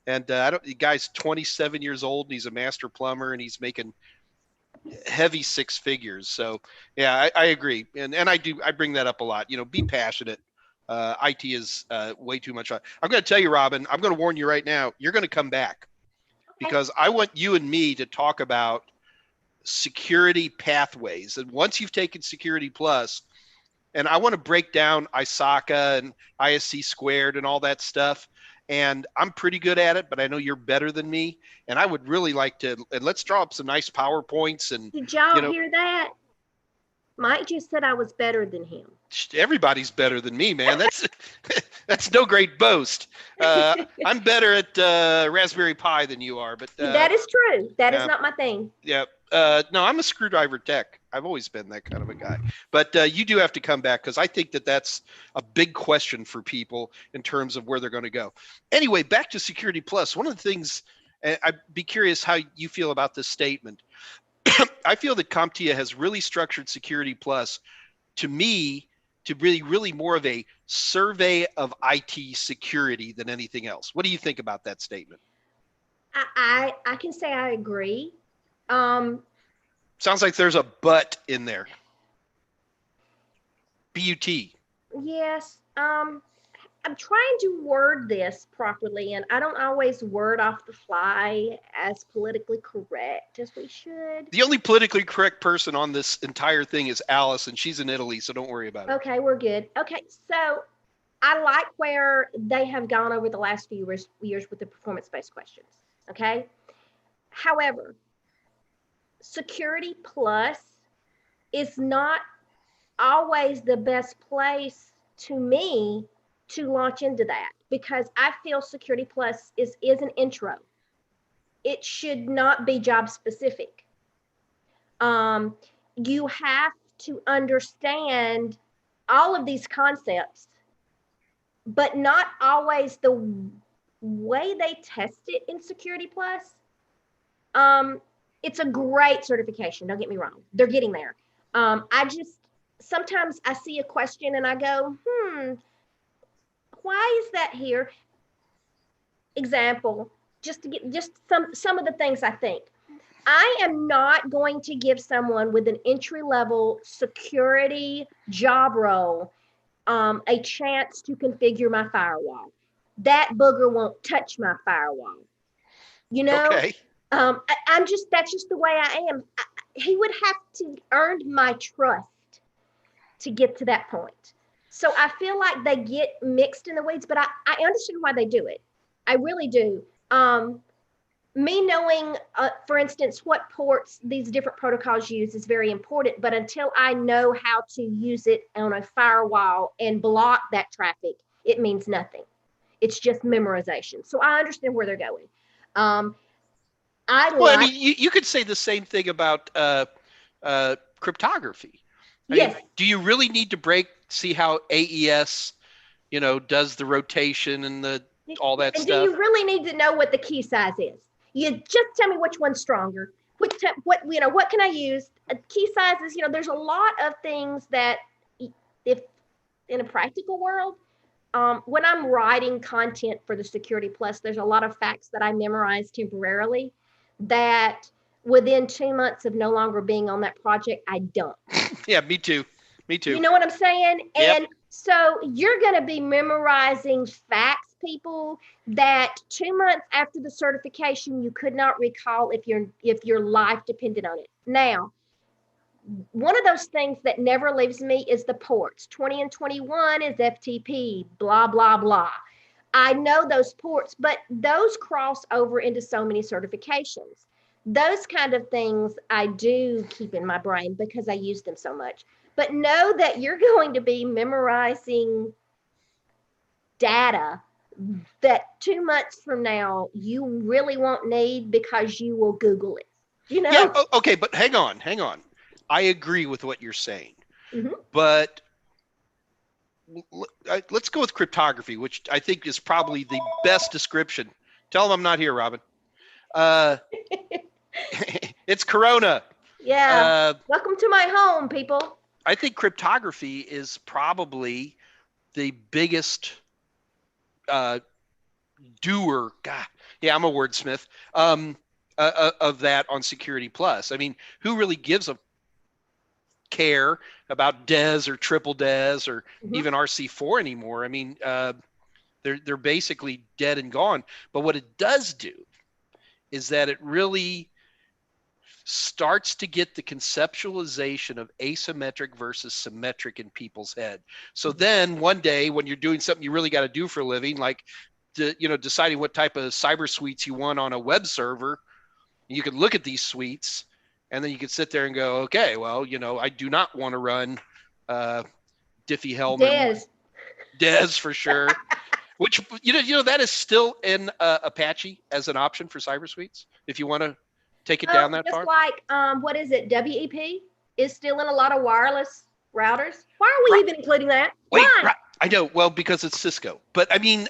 [SPEAKER 1] and the guy's 27 years old and he's a master plumber and he's making heavy six figures. So yeah, I agree. And I bring that up a lot, be passionate. IT is way too much. I'm going to tell you, Robin, I'm going to warn you right now, you're going to come back because I want you and me to talk about security pathways. And once you've taken Security Plus, and I want to break down ISACA and ISC squared and all that stuff. And I'm pretty good at it, but I know you're better than me. And I would really like to, and let's draw up some nice PowerPoints. And
[SPEAKER 2] did y'all hear that? Mike just said I was better than him.
[SPEAKER 1] Everybody's better than me, man. That's no great boast. I'm better at Raspberry Pi than you are, but
[SPEAKER 2] that is true. That is not my thing.
[SPEAKER 1] Yeah. No, I'm a screwdriver tech. I've always been that kind of a guy. But you do have to come back because I think that's a big question for people in terms of where they're going to go. Anyway, back to Security Plus. One of the things, I'd be curious how you feel about this statement. I feel that CompTIA has really structured Security Plus, to me, to really more of a survey of IT security than anything else. What do you think about that statement?
[SPEAKER 2] I can say I agree.
[SPEAKER 1] Sounds like there's a but in there. B-U-T.
[SPEAKER 2] Yes. I'm trying to word this properly, and I don't always word off the fly as politically correct as we should.
[SPEAKER 1] The only politically correct person on this entire thing is Alice, and she's in Italy, so don't worry about it.
[SPEAKER 2] Okay, we're good. Okay, so I like where they have gone over the last few years with the performance-based questions, okay? However, Security Plus is not always the best place to me to launch into that, because I feel Security Plus is an intro. It should not be job specific. You have to understand all of these concepts, but not always the way they test it in Security Plus. It's a great certification, don't get me wrong. They're getting there. Sometimes I see a question and I go, why is that here? Example, just some of the things I think. I am not going to give someone with an entry-level security job role a chance to configure my firewall. That booger won't touch my firewall.
[SPEAKER 1] Okay.
[SPEAKER 2] That's just the way I am. He would have to earn my trust to get to that point. So I feel like they get mixed in the weeds, but I understand why they do it. I really do. Me knowing, for instance, what ports these different protocols use is very important, but until I know how to use it on a firewall and block that traffic, it means nothing. It's just memorization. So I understand where they're going.
[SPEAKER 1] You could say the same thing about cryptography.
[SPEAKER 2] Yes.
[SPEAKER 1] Do you really need to see how AES, does the rotation and all that stuff?
[SPEAKER 2] Do you really need to know what the key size is? You just tell me which one's stronger. What can I use? Key sizes, there's a lot of things that if in a practical world, when I'm writing content for the Security Plus, there's a lot of facts that I memorize temporarily that within 2 months of no longer being on that project, I dump.
[SPEAKER 1] Yeah, me too. Me too.
[SPEAKER 2] You know what I'm saying?
[SPEAKER 1] Yep.
[SPEAKER 2] And so you're going to be memorizing facts, people, that 2 months after the certification, you could not recall if your life depended on it. Now, one of those things that never leaves me is the ports. 20 and 21 is FTP, blah, blah, blah. I know those ports, but those cross over into so many certifications. Those kind of things I do keep in my brain because I use them so much. But know that you're going to be memorizing data that 2 months from now you really won't need because you will Google it.
[SPEAKER 1] Yeah, okay, but hang on. I agree with what you're saying.
[SPEAKER 2] Mm-hmm.
[SPEAKER 1] But let's go with cryptography, which I think is probably the best description. Tell them I'm not here, Robin. It's Corona.
[SPEAKER 2] Yeah. Welcome to my home, people.
[SPEAKER 1] I think cryptography is probably the biggest doer. God, yeah, I'm a wordsmith. Of that on Security Plus. I mean, who really gives a care about DES or triple DES or even RC4 anymore? I mean, they're basically dead and gone. But what it does do is that it really starts to get the conceptualization of asymmetric versus symmetric in people's head. So then one day when you're doing something you really got to do for a living, like deciding what type of cyber suites you want on a web server, you can look at these suites and then you can sit there and go, okay, well, I do not want to run Diffie-Hellman. DES for sure. Which, that is still in Apache as an option for cyber suites if you want to take it down that far.
[SPEAKER 2] Just like, what is it? WEP is still in a lot of wireless routers. Why are we even including that?
[SPEAKER 1] Wait, right. I know. Well, because it's Cisco. But I mean,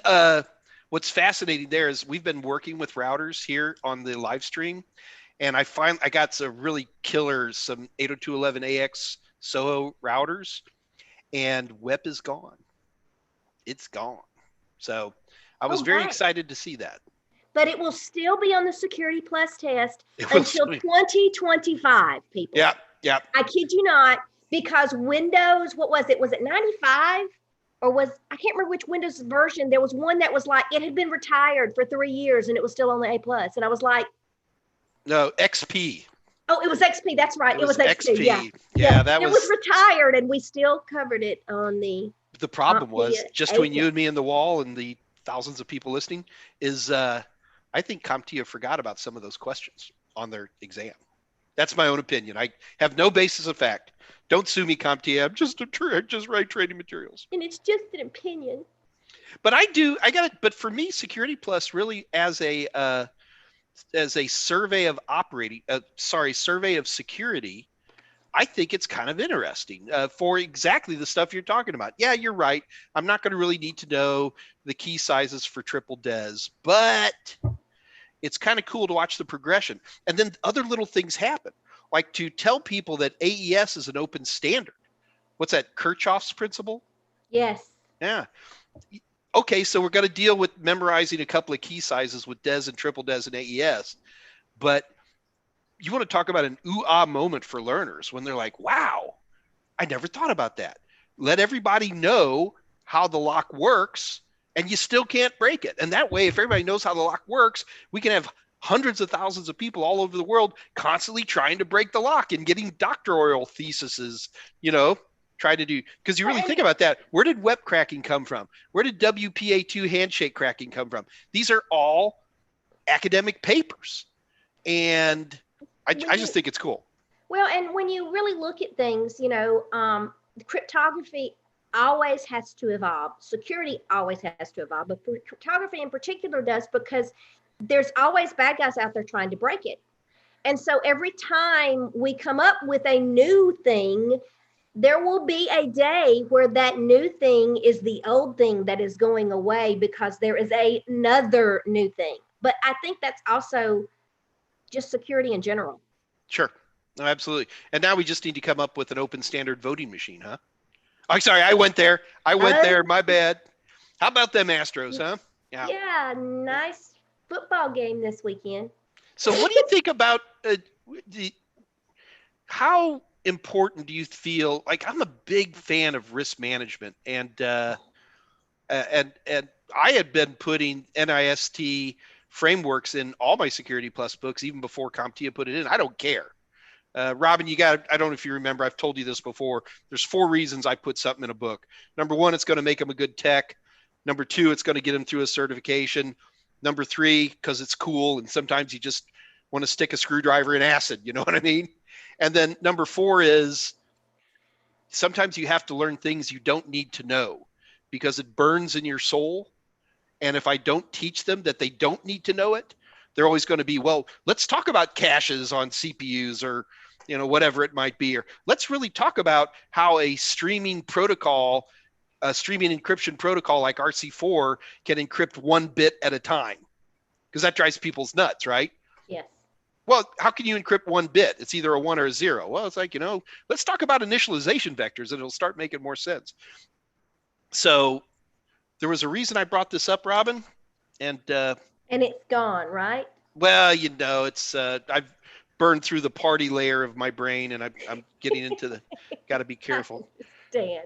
[SPEAKER 1] what's fascinating there is we've been working with routers here on the live stream, and I got some really killer, some 802.11ax SOHO routers, and WEP is gone. It's gone. So I was very excited to see that.
[SPEAKER 2] But it will still be on the Security Plus test until 2025, people.
[SPEAKER 1] Yeah.
[SPEAKER 2] I kid you not, because Windows, what was it? Was it 95? Or I can't remember which Windows version. There was one that was like, it had been retired for 3 years and it was still on the A+. And I was like.
[SPEAKER 1] No, XP.
[SPEAKER 2] Oh, it was XP. That's right. It was XP.
[SPEAKER 1] Yeah, that was.
[SPEAKER 2] It was retired and we still covered it on the.
[SPEAKER 1] The problem was, just between you and me and the wall and the thousands of people listening, is I think CompTIA forgot about some of those questions on their exam. That's my own opinion. I have no basis of fact. Don't sue me, CompTIA. I'm just write training materials.
[SPEAKER 2] And it's just an opinion.
[SPEAKER 1] But but for me, Security Plus really as a survey of survey of security, I think it's kind of interesting for exactly the stuff you're talking about. Yeah, you're right. I'm not going to really need to know the key sizes for triple DES, but it's kind of cool to watch the progression. And then other little things happen, like to tell people that AES is an open standard. What's that, Kirchhoff's principle?
[SPEAKER 2] Yes.
[SPEAKER 1] Yeah. Okay, so we're going to deal with memorizing a couple of key sizes with DES and triple DES and AES, but you want to talk about an ooh-ah moment for learners when they're like, wow, I never thought about that. Let everybody know how the lock works, and you still can't break it. And that way, if everybody knows how the lock works, we can have hundreds of thousands of people all over the world constantly trying to break the lock and getting doctoral theses, try to do. Because you really think about that. Where did web cracking come from? Where did WPA2 handshake cracking come from? These are all academic papers. And I just think it's cool.
[SPEAKER 2] Well, and when you really look at things, cryptography always has to evolve. Security always has to evolve, but cryptography in particular does, because there's always bad guys out there trying to break it. And so every time we come up with a new thing, there will be a day where that new thing is the old thing that is going away because there is another new thing. But I think that's also just security in general.
[SPEAKER 1] Sure. No, absolutely. And now we just need to come up with an open standard voting machine, huh? I'm sorry, I went there. My bad. How about them Astros, huh?
[SPEAKER 2] Yeah, nice football game this weekend.
[SPEAKER 1] So what do you think about how important do you feel? Like, I'm a big fan of risk management, and I had been putting NIST frameworks in all my Security Plus books even before CompTIA put it in. I don't care. Robin, I don't know if you remember, I've told you this before. There's 4 reasons I put something in a book. Number 1, it's going to make them a good tech. Number 2, it's going to get them through a certification. Number 3, because it's cool. And sometimes you just want to stick a screwdriver in acid. You know what I mean? And then number 4 is sometimes you have to learn things you don't need to know because it burns in your soul. And if I don't teach them that they don't need to know it, they're always going to be, well, let's talk about caches on CPUs or, whatever it might be. Or let's really talk about how a streaming protocol, a streaming encryption protocol like RC4 can encrypt 1 bit at a time. Because that drives people's nuts, right?
[SPEAKER 2] Yes.
[SPEAKER 1] Well, how can you encrypt 1 bit? It's either a 1 or a 0. Well, it's like, let's talk about initialization vectors and it'll start making more sense. So there was a reason I brought this up, Robin. And
[SPEAKER 2] it's gone, right?
[SPEAKER 1] Well, it's I've burned through the party layer of my brain, and I'm getting into the. Got to be careful.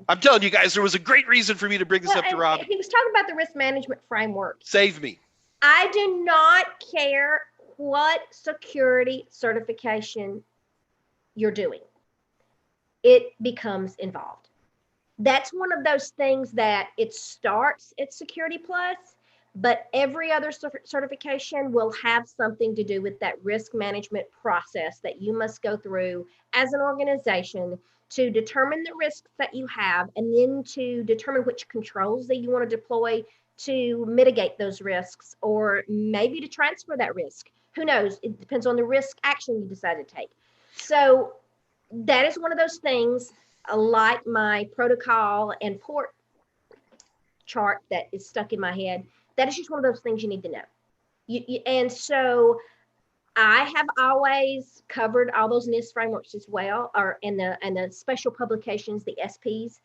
[SPEAKER 1] I'm telling you guys, there was a great reason for me to bring this up to Robin.
[SPEAKER 2] He was talking about the risk management framework.
[SPEAKER 1] Save me.
[SPEAKER 2] I do not care what security certification you're doing. It becomes involved. That's one of those things that it starts at Security Plus, but every other certification will have something to do with that risk management process that you must go through as an organization to determine the risks that you have, and then to determine which controls that you want to deploy to mitigate those risks, or maybe to transfer that risk. Who knows? It depends on the risk action you decide to take. So that is one of those things, like my protocol and port chart that is stuck in my head. That is just one of those things you need to know. And so I have always covered all those NIST frameworks as well, or in the special publications, the SPs.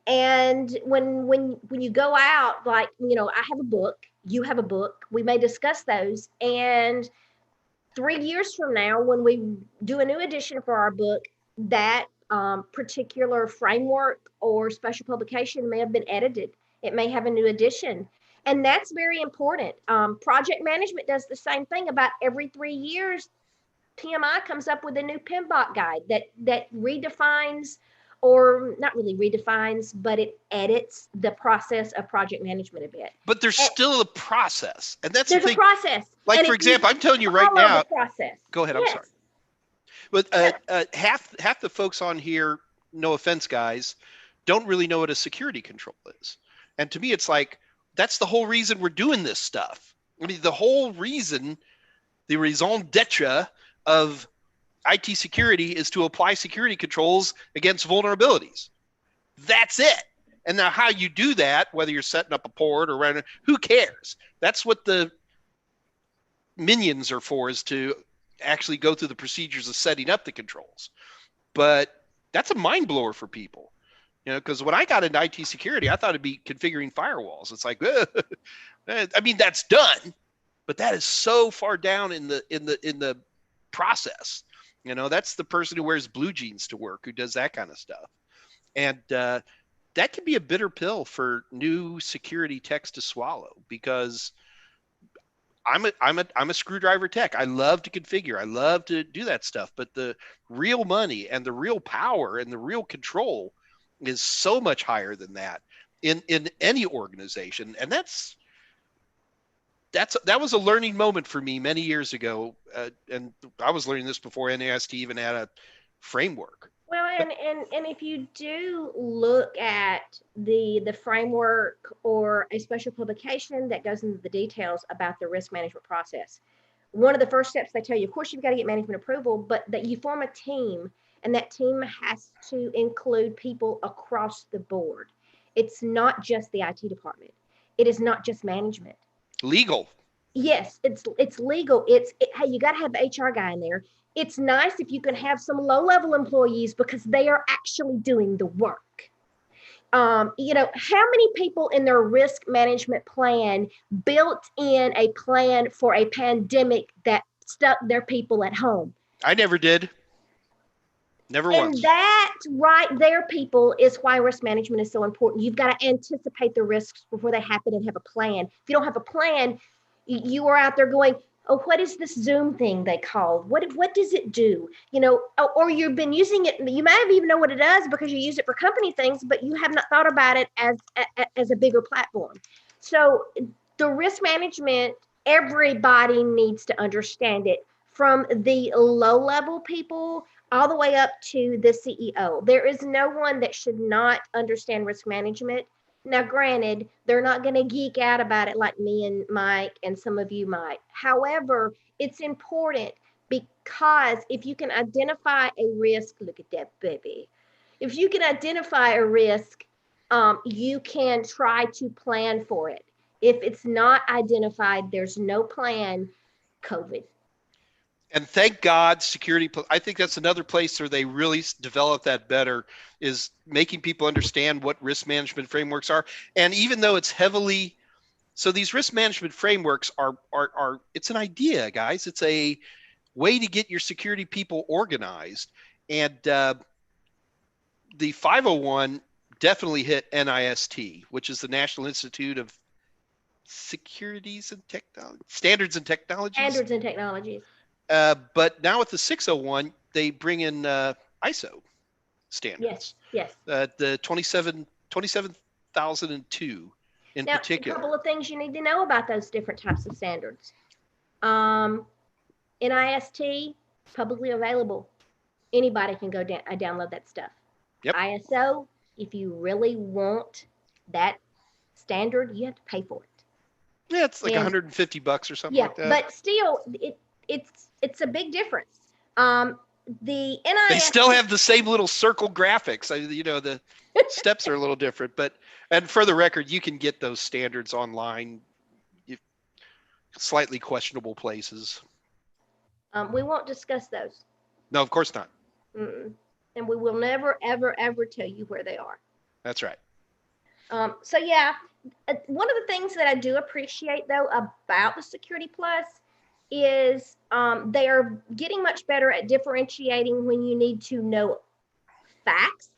[SPEAKER 2] And when you go out, like, I have a book, you have a book, we may discuss those. And 3 years from now, when we do a new edition for our book, that particular framework or special publication may have been edited. It may have a new edition. And that's very important. Project management does the same thing. About every 3 years, PMI comes up with a new PMBOK guide that redefines, or not really redefines, but it edits the process of project management a bit.
[SPEAKER 1] But there's still a process. And that's
[SPEAKER 2] there's
[SPEAKER 1] the thing.
[SPEAKER 2] A process.
[SPEAKER 1] Like, for example, I'm telling you right now.
[SPEAKER 2] The process.
[SPEAKER 1] Go ahead, I'm sorry. But half the folks on here, no offense, guys, don't really know what a security control is. And to me, it's like, that's the whole reason we're doing this stuff. I mean, the whole reason, the raison d'etre of IT security is to apply security controls against vulnerabilities. That's it. And now how you do that, whether you're setting up a port or running, who cares? That's what the minions are for, is to actually go through the procedures of setting up the controls. But that's a mind blower for people. Because when I got into IT security, I thought it'd be configuring firewalls. It's like, I mean, that's done, but that is so far down in the process. That's the person who wears blue jeans to work, who does that kind of stuff. And that can be a bitter pill for new security techs to swallow, because I'm a screwdriver tech. I love to configure. I love to do that stuff. But the real money and the real power and the real control is so much higher than that in any organization. And that was a learning moment for me many years ago. And I was learning this before NIST even had a framework.
[SPEAKER 2] Well, and if you do look at the framework or a special publication that goes into the details about the risk management process, one of the first steps they tell you, of course, you've got to get management approval, but that you form a team, and that team has to include people across the board. It's not just the IT department. It is not just management.
[SPEAKER 1] Legal.
[SPEAKER 2] Yes, it's legal. Hey, you got to have the HR guy in there. It's nice if you can have some low-level employees because they are actually doing the work. How many people in their risk management plan built in a plan for a pandemic that stuck their people at home?
[SPEAKER 1] I never did. Never
[SPEAKER 2] And
[SPEAKER 1] once.
[SPEAKER 2] that right there, people, is why risk management is so important. You've got to anticipate the risks before they happen and have a plan. If you don't have a plan, you are out there going, oh, what is this Zoom thing they called? What does it do? Or you've been using it. You might have even know what it does because you use it for company things, but you have not thought about it as a bigger platform. So the risk management, everybody needs to understand it, from the low level people all the way up to the CEO. There is no one that should not understand risk management. Now, granted, they're not going to geek out about it like me and Mike and some of you might. However, it's important because if you can identify a risk, look at that baby. If you can identify a risk, you can try to plan for it. If it's not identified, there's no plan. COVID.
[SPEAKER 1] And thank God security, I think that's another place where they really develop that better, is making people understand what risk management frameworks are. And even though it's heavily, so these risk management frameworks are it's an idea, guys. It's a way to get your security people organized. And the 501 definitely hit NIST, which is the National Institute of Securities and Technology, Standards and Technologies.
[SPEAKER 2] Standards and technologies.
[SPEAKER 1] But now with the 601, they bring in ISO standards.
[SPEAKER 2] Yes.
[SPEAKER 1] The 27002 in
[SPEAKER 2] Now,
[SPEAKER 1] particular.
[SPEAKER 2] a couple of things you need to know about those different types of standards. NIST, publicly available. Anybody can go download that stuff.
[SPEAKER 1] Yep.
[SPEAKER 2] ISO, if you really want that standard, you have to pay for it.
[SPEAKER 1] Yeah, it's like $150 or something like that.
[SPEAKER 2] But still, it's a big difference. The NIST,
[SPEAKER 1] they still have the same little circle graphics. The steps are a little different, and for the record, you can get those standards online. Slightly questionable places.
[SPEAKER 2] We won't discuss those.
[SPEAKER 1] No, of course not.
[SPEAKER 2] Mm-mm. And we will never, ever, ever tell you where they are.
[SPEAKER 1] That's right.
[SPEAKER 2] So yeah, one of the things that I do appreciate though about the Security Plus is they are getting much better at differentiating when you need to know facts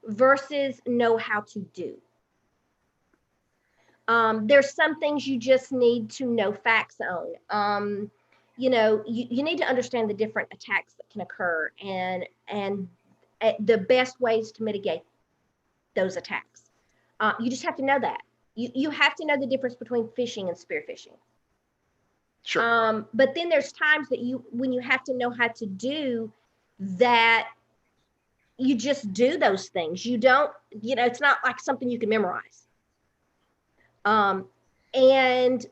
[SPEAKER 2] versus know how to do. There's some things you just need to know facts on. You need to understand the different attacks that can occur and the best ways to mitigate those attacks. You just have to know that. You have to know the difference between phishing and spear phishing.
[SPEAKER 1] Sure.
[SPEAKER 2] But then there's times that when you have to know how to do that, you just do those things. You don't, it's not like something you can memorize. And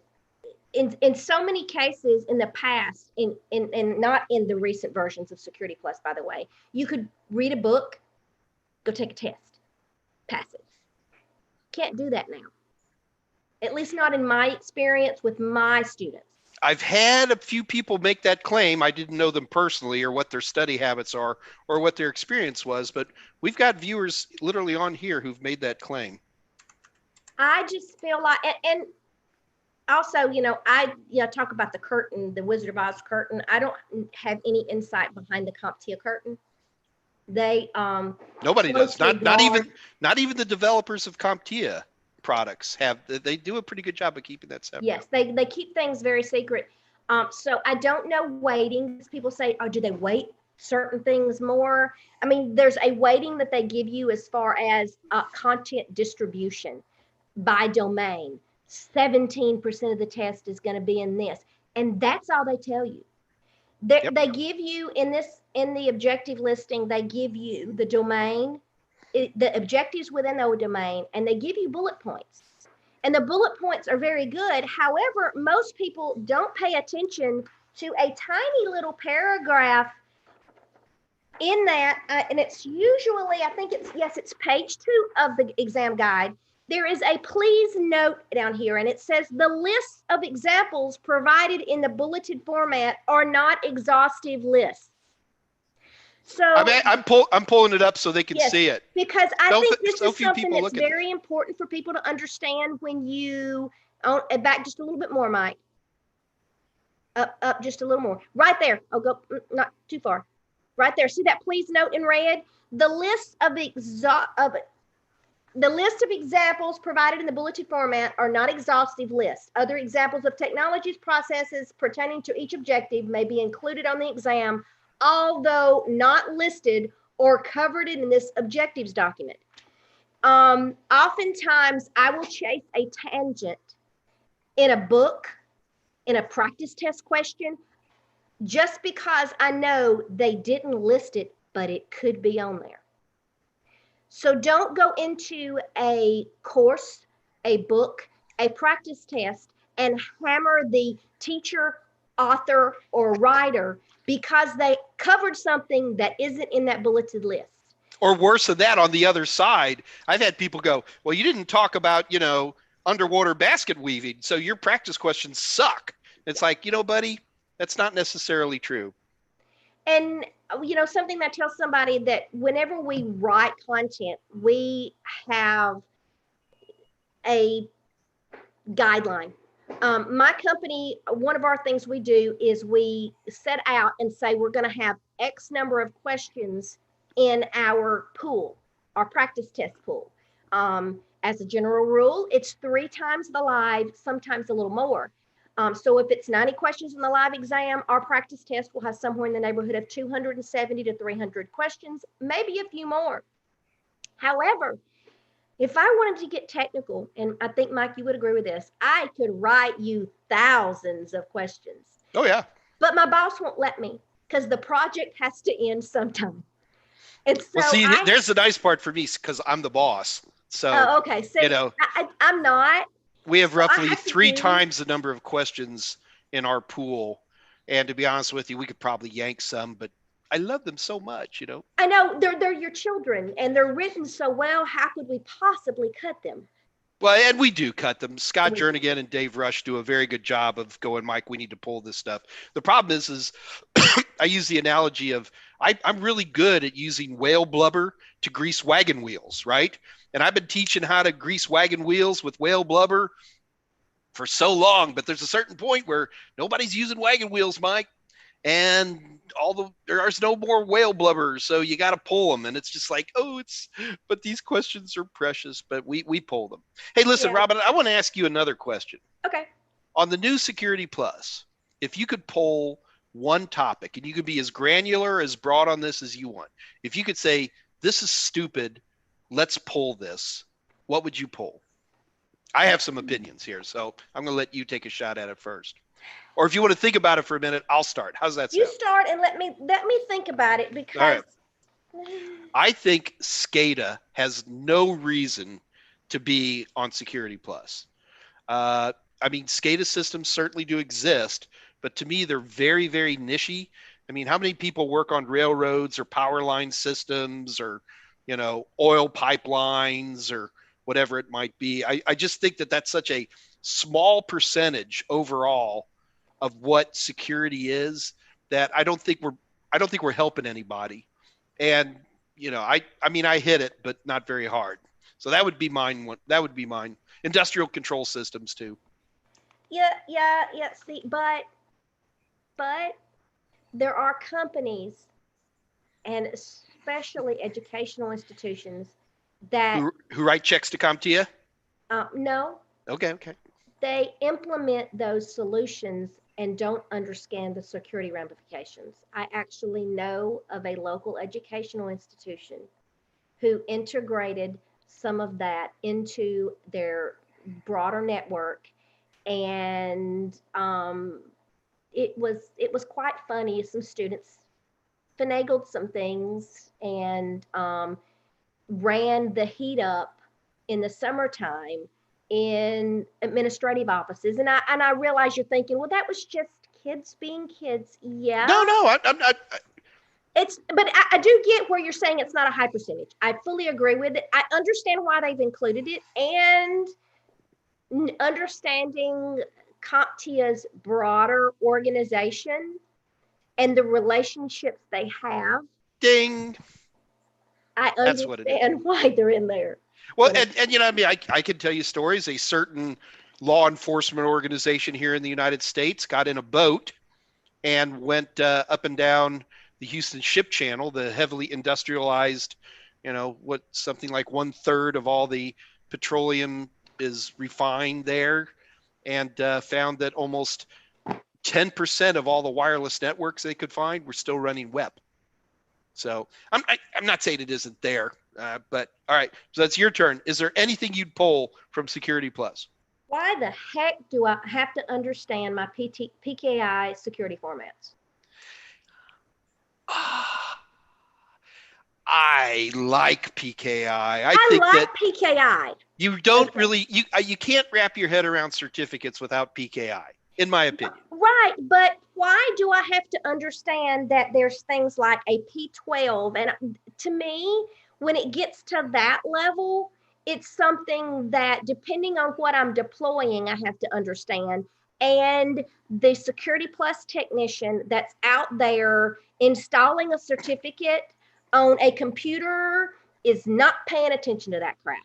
[SPEAKER 2] in so many cases in the past, in not in the recent versions of Security Plus, by the way, you could read a book, go take a test, pass it. Can't do that now. At least not in my experience with my students.
[SPEAKER 1] I've had a few people make that claim. I didn't know them personally or what their study habits are or what their experience was, but we've got viewers literally on here who've made that claim.
[SPEAKER 2] I just feel like, and also, I talk about the curtain, the Wizard of Oz curtain. I don't have any insight behind the CompTIA curtain. They
[SPEAKER 1] nobody does. Not even the developers of CompTIA products have. They do a pretty good job of keeping that separate.
[SPEAKER 2] Yes, they keep things very secret. So I don't know weightings. People say, oh, do they weight certain things more? I mean, there's a weighting that they give you as far as content distribution by domain. 17% of the test is going to be in this, and that's all they tell you. They give you in the objective listing, they give you the domain, the objectives within the domain, and they give you bullet points. And the bullet points are very good. However, most people don't pay attention to a tiny little paragraph in that, and it's usually, I think it's page 2 of the exam guide. There is a please note down here, and it says the list of examples provided in the bulleted format are not exhaustive lists. So
[SPEAKER 1] I'm pulling it up so they can
[SPEAKER 2] yes,
[SPEAKER 1] see it.
[SPEAKER 2] because I think this
[SPEAKER 1] So
[SPEAKER 2] is
[SPEAKER 1] few
[SPEAKER 2] something
[SPEAKER 1] people
[SPEAKER 2] that's
[SPEAKER 1] look at
[SPEAKER 2] very important for people to understand when you, back just a little bit more, Mike. Up just a little more. Right there. I'll go, not too far. Right there. See that please note in red? The list of examples provided in the bulleted format are not exhaustive lists. Other examples of technologies, processes pertaining to each objective may be included on the exam, although not listed or covered in this objectives document. Oftentimes, I will chase a tangent in a book, in a practice test question, just because I know they didn't list it, but it could be on there. So don't go into a course, a book, a practice test, and hammer the teacher, author, or writer because they covered something that isn't in that bulleted list.
[SPEAKER 1] Or worse than that, on the other side, I've had people go, well, you didn't talk about, underwater basket weaving, so your practice questions suck. It's like, buddy, that's not necessarily true.
[SPEAKER 2] And something that I tell somebody that whenever we write content, we have a guideline. My company, one of our things we do is we set out and say we're going to have X number of questions in our pool, our practice test pool. As a general rule, it's 3 times the live, sometimes a little more. So if it's 90 questions in the live exam, our practice test will have somewhere in the neighborhood of 270 to 300 questions, maybe a few more. However, if I wanted to get technical, and I think, Mike, you would agree with this, I could write you thousands of questions.
[SPEAKER 1] Oh, yeah.
[SPEAKER 2] But my boss won't let me because the project has to end sometime. And so
[SPEAKER 1] well, see, there's the nice part for me because I'm the boss. So,
[SPEAKER 2] okay. So, I'm not.
[SPEAKER 1] We have roughly 3 times the number of questions in our pool. And to be honest with you, we could probably yank some, but I love them so much,
[SPEAKER 2] I know they're your children and they're written so well. How could we possibly cut them?
[SPEAKER 1] Well, and we do cut them. Scott Jernigan and Dave Rush do a very good job of going, Mike, we need to pull this stuff. The problem is I use the analogy of I'm really good at using whale blubber to grease wagon wheels, right? And I've been teaching how to grease wagon wheels with whale blubber for so long, but there's a certain point where nobody's using wagon wheels, Mike, and there's no more whale blubber, so you got to pull them. And it's just like, but these questions are precious, but we pull them. Hey, listen, Robin, I want to ask you another question.
[SPEAKER 2] Okay.
[SPEAKER 1] On the new Security Plus, if you could pull one topic, and you could be as granular, as broad on this as you want, if you could say, this is stupid, let's pull this, what would you pull? I have some opinions here, so I'm going to let you take a shot at it first. Or if you want to think about it for a minute, I'll start. How's that sound?
[SPEAKER 2] You start and let me think about it because
[SPEAKER 1] I think SCADA has no reason to be on Security Plus. SCADA systems certainly do exist, but to me, they're very, very nichey. How many people work on railroads or power line systems or, oil pipelines or whatever it might be? I just think that that's such a small percentage overall of what security is that I don't think we're helping anybody. And I hit it, but not very hard. So that would be mine. That would be mine. Industrial control systems too.
[SPEAKER 2] Yeah. See, but there are companies and especially educational institutions that
[SPEAKER 1] who write checks to CompTIA.
[SPEAKER 2] No.
[SPEAKER 1] Okay.
[SPEAKER 2] They implement those solutions and don't understand the security ramifications. I actually know of a local educational institution who integrated some of that into their broader network, and it was quite funny. Some students finagled some things and ran the heat up in the summertime in administrative offices. And I realize you're thinking, well, that was just kids being kids. Yeah.
[SPEAKER 1] No, I'm not.
[SPEAKER 2] But I do get where you're saying it's not a high percentage. I fully agree with it. I understand why they've included it, and understanding CompTIA's broader organization and the relationships they have,
[SPEAKER 1] Ding.
[SPEAKER 2] I
[SPEAKER 1] That's what it is.
[SPEAKER 2] understand why they're in there.
[SPEAKER 1] Well, and you know, I mean, I can tell you stories. A certain law enforcement organization here in the United States got in a boat and went up and down the Houston Ship Channel, the heavily industrialized, you know, what something like 1/3 of all the petroleum is refined there, and found that almost 10% of all the wireless networks they could find were still running WEP. So I'm not saying it isn't there, but all right. So that's your turn. Is there anything you'd pull from Security Plus?
[SPEAKER 2] Why the heck do I have to understand my PKI security formats?
[SPEAKER 1] I like PKI. I think
[SPEAKER 2] like
[SPEAKER 1] that
[SPEAKER 2] PKI.
[SPEAKER 1] you don't really, you can't wrap your head around certificates without PKI, in my opinion.
[SPEAKER 2] Right, but why do I have to understand that there's things like a P12? And to me, when it gets to that level, it's something that, depending on what I'm deploying, I have to understand. And the Security Plus technician that's out there installing a certificate on a computer is not paying attention to that crap.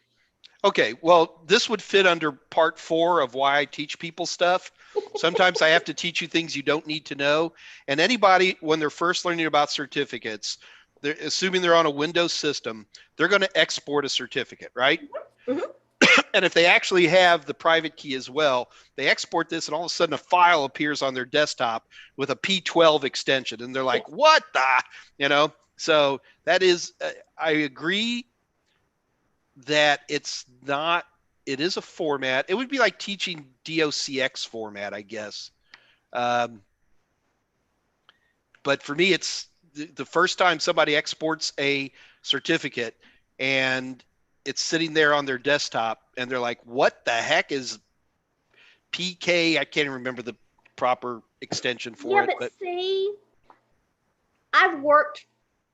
[SPEAKER 1] Okay, well, this would fit under part 4 of why I teach people stuff. Sometimes I have to teach you things you don't need to know. And anybody, when they're first learning about certificates, they're assuming they're on a Windows system, they're going to export a certificate, right?
[SPEAKER 2] Mm-hmm.
[SPEAKER 1] And if they actually have the private key as well, they export this and all of a sudden a file appears on their desktop with a P12 extension. And they're like, what the, you know? So that is, I agree that it's not, it is a format. It would be like teaching DOCX format, I guess. But for me, it's the first time somebody exports a certificate and it's sitting there on their desktop and they're like, what the heck is PK? I can't even remember the proper extension for it.
[SPEAKER 2] But see, I've worked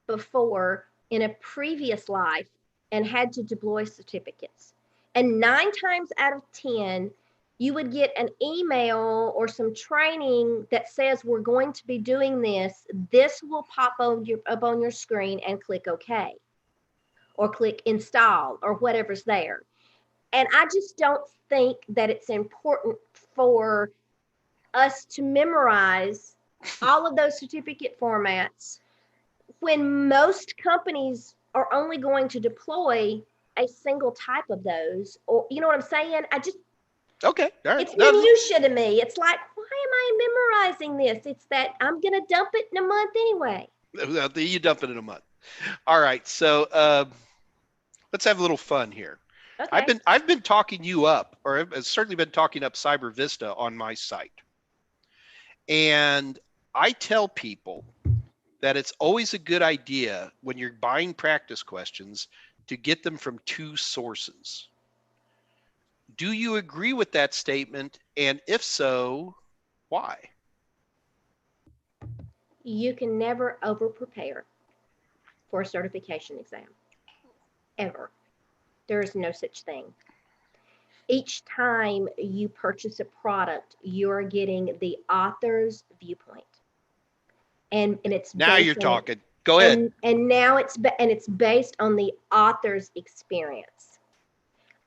[SPEAKER 2] before in a previous life and had to deploy certificates. And 9 times out of 10, you would get an email or some training that says, we're going to be doing this. This will pop up on your screen, and click OK. Or click install, or whatever's there. And I just don't think that it's important for us to memorize all of those certificate formats when most companies are only going to deploy a single type of those. Or, you know what I'm saying?
[SPEAKER 1] Okay, all right.
[SPEAKER 2] It's minutia to me. It's like, why am I memorizing this? It's that I'm going to dump it in a month anyway.
[SPEAKER 1] You dump it in a month. All right, so let's have a little fun here. Okay. I've been talking you up, or I've certainly been talking up CyberVista on my site. And I tell people that it's always a good idea when you're buying practice questions to get them from 2 sources. Do you agree with that statement? And if so, why?
[SPEAKER 2] You can never over-prepare for a certification exam, ever. There is no such thing. Each time you purchase a product, you're getting the author's viewpoint. And it's
[SPEAKER 1] now you're talking. Go ahead.
[SPEAKER 2] And now it's based on the author's experience.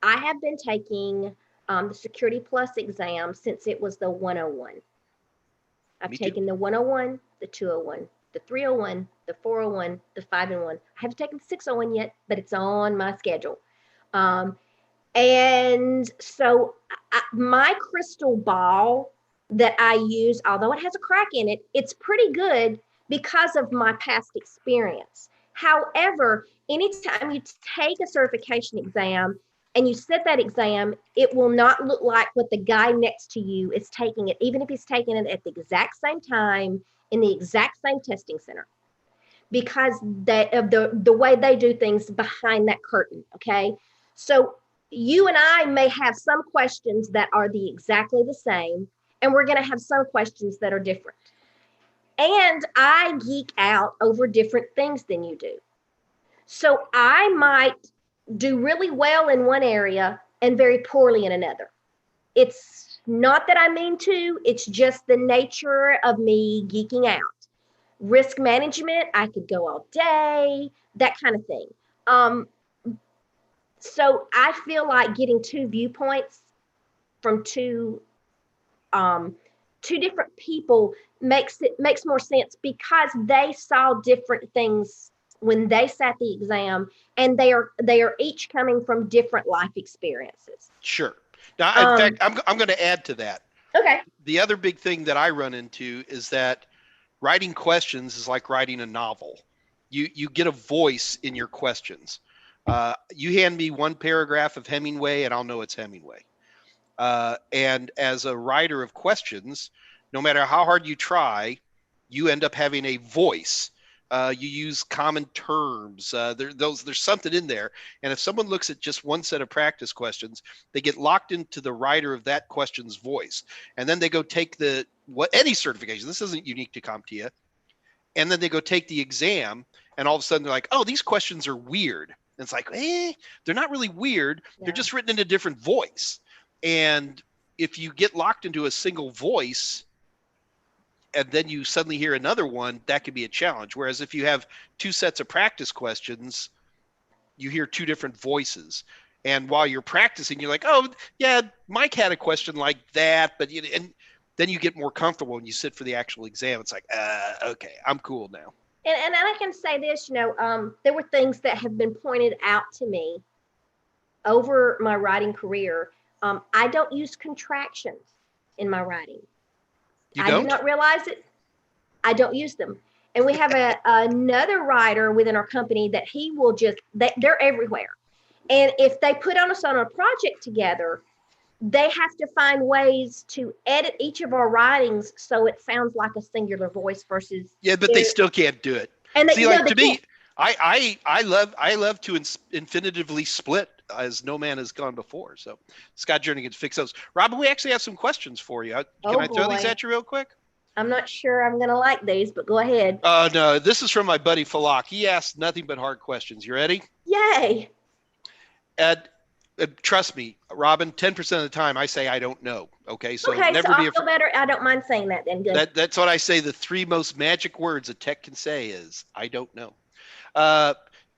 [SPEAKER 2] I have been taking the Security Plus exam since it was the 101. I've taken the 101, the 201, the 301, the 401, the 501. I haven't taken the 601 yet, but it's on my schedule. And so my crystal ball that I use, although it has a crack in it, it's pretty good because of my past experience. However, anytime you take a certification exam and you sit that exam, it will not look like what the guy next to you is taking it, even if he's taking it at the exact same time in the exact same testing center, because of the way they do things behind that curtain, okay? So you and I may have some questions that are exactly the same, and we're going to have some questions that are different. And I geek out over different things than you do. So I might do really well in one area and very poorly in another. It's not that I mean to, it's just the nature of me geeking out. Risk management, I could go all day, that kind of thing. Um, so I feel like getting two viewpoints from two different people makes more sense because they saw different things when they sat the exam, and they are each coming from different life experiences.
[SPEAKER 1] Sure. Now, in fact, I'm going to add to that.
[SPEAKER 2] Okay.
[SPEAKER 1] The other big thing that I run into is that writing questions is like writing a novel. You get a voice in your questions. You hand me one paragraph of Hemingway, and I'll know it's Hemingway. And as a writer of questions, no matter how hard you try, you end up having a voice. You use common terms. There's something in there. And if someone looks at just one set of practice questions, they get locked into the writer of that question's voice. And then they go take any certification. This isn't unique to CompTIA. And then they go take the exam, and all of a sudden they're like, oh, these questions are weird. And it's like, they're not really weird. Yeah. They're just written in a different voice. And if you get locked into a single voice and then you suddenly hear another one, that could be a challenge. Whereas if you have two sets of practice questions, you hear two different voices. And while you're practicing, you're like, oh, yeah, Mike had a question like that. And then you get more comfortable when you sit for the actual exam. It's like, okay, I'm cool now.
[SPEAKER 2] And I can say this, there were things that have been pointed out to me over my writing career. I don't use contractions in my writing.
[SPEAKER 1] You don't?
[SPEAKER 2] I did not realize it. I don't use them. And we have another writer within our company that he will they're everywhere. And if they put us on a project together, they have to find ways to edit each of our writings so it sounds like a singular voice versus.
[SPEAKER 1] Yeah, but they still can't do it.
[SPEAKER 2] And
[SPEAKER 1] see, like to me, I love to infinitively split as no man has gone before. So Scott Journey can fix those. Robin, we actually have some questions for you. Can I throw these at you real quick?
[SPEAKER 2] I'm not sure I'm going to like these, but go ahead.
[SPEAKER 1] No, this is from my buddy Falak. He asked nothing but hard questions. You ready?
[SPEAKER 2] Yay.
[SPEAKER 1] Trust me, Robin, 10% of the time I say I don't know. Okay, so
[SPEAKER 2] never be feel better. I don't mind saying that then. Good.
[SPEAKER 1] That's what I say. The three most magic words a tech can say is I don't know.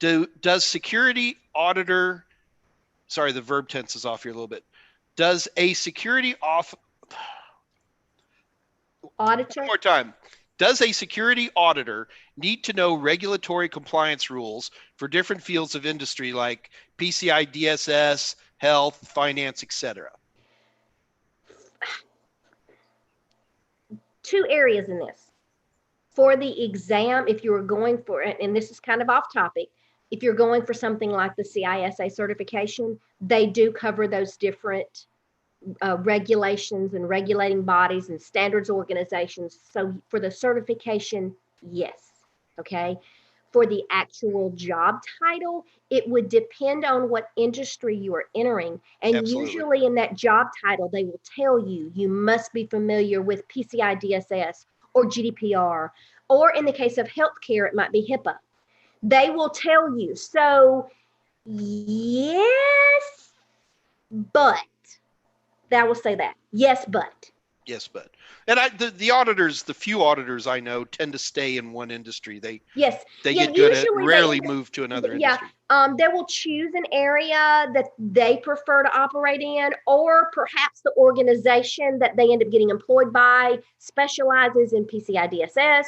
[SPEAKER 1] Does security auditor, sorry, the verb tense is off here a little bit. Does a security
[SPEAKER 2] auditor?
[SPEAKER 1] One more time. Does a security auditor need to know regulatory compliance rules for different fields of industry like PCI DSS, health, finance, etc.?
[SPEAKER 2] Two areas in this. For the exam, if you were going for it, and this is kind of off topic, if you're going for something like the CISA certification, they do cover those different regulations and regulating bodies and standards organizations. So for the certification, yes. Okay. For the actual job title, it would depend on what industry you are entering. And
[SPEAKER 1] Absolutely.
[SPEAKER 2] Usually in that job title, they will tell you must be familiar with PCI DSS or GDPR, or in the case of healthcare, it might be HIPAA. They will tell you. So yes, but I will say that. Yes, but.
[SPEAKER 1] Yes, but. And the auditors, the few auditors I know tend to stay in one industry. They get good at rarely move to another industry.
[SPEAKER 2] They will choose an area that they prefer to operate in, or perhaps the organization that they end up getting employed by specializes in PCI DSS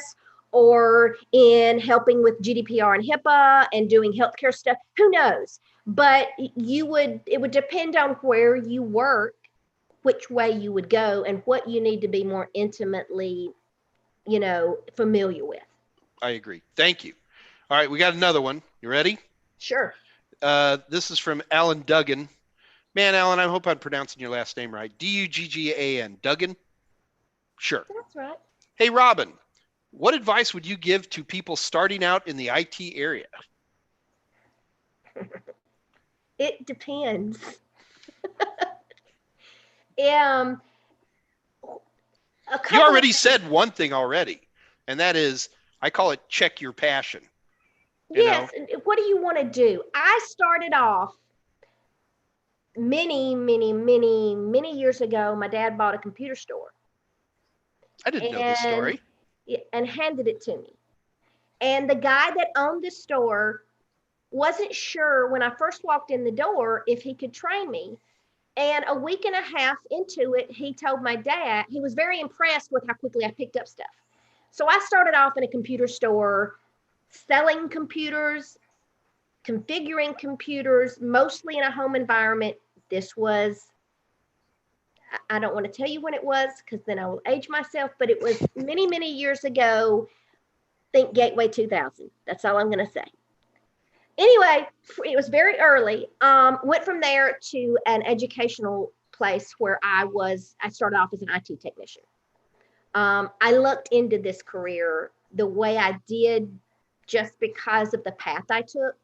[SPEAKER 2] or in helping with GDPR and HIPAA and doing healthcare stuff. Who knows? But it would depend on where you work, which way you would go, and what you need to be more intimately, familiar with.
[SPEAKER 1] I agree. Thank you. All right, we got another one. You ready?
[SPEAKER 2] Sure.
[SPEAKER 1] This is from Alan Duggan. Man, Alan, I hope I'm pronouncing your last name right. Duggan. Duggan? Sure.
[SPEAKER 2] That's right.
[SPEAKER 1] Hey, Robin, what advice would you give to people starting out in the IT area?
[SPEAKER 2] It depends. You
[SPEAKER 1] already said one thing already, and that is, I call it check your passion.
[SPEAKER 2] Yes. And what do you want to do? I started off many, many, many, many years ago. My dad bought a computer store.
[SPEAKER 1] I didn't know this story.
[SPEAKER 2] And handed it to me. And the guy that owned the store wasn't sure when I first walked in the door if he could train me. And a week and a half into it, he told my dad, he was very impressed with how quickly I picked up stuff. So I started off in a computer store, selling computers, configuring computers, mostly in a home environment. This was, I don't want to tell you when it was because then I will age myself, but it was many, many years ago. Think Gateway 2000. That's all I'm going to say. Anyway, it was very early. Went from there to an educational place where I started off as an IT technician. I looked into this career the way I did just because of the path I took,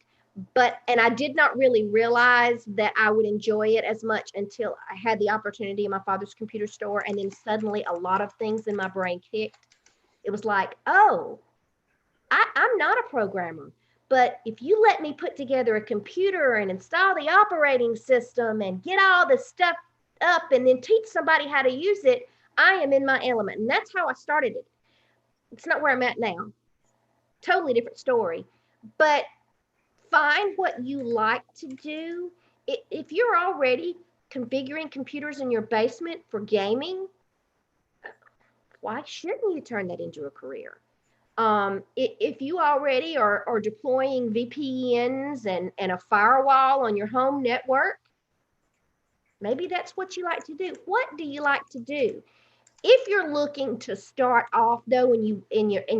[SPEAKER 2] and I did not really realize that I would enjoy it as much until I had the opportunity in my father's computer store, and then suddenly a lot of things in my brain kicked. It was like, oh, I'm not a programmer, but if you let me put together a computer and install the operating system and get all the stuff up and then teach somebody how to use it, I am in my element. And that's how I started it. It's not where I'm at now. Totally different story. But find what you like to do. If you're already configuring computers in your basement for gaming, why shouldn't you turn that into a career? If you already are deploying VPNs and a firewall on your home network, maybe that's what you like to do. What do you like to do? If you're looking to start off though, and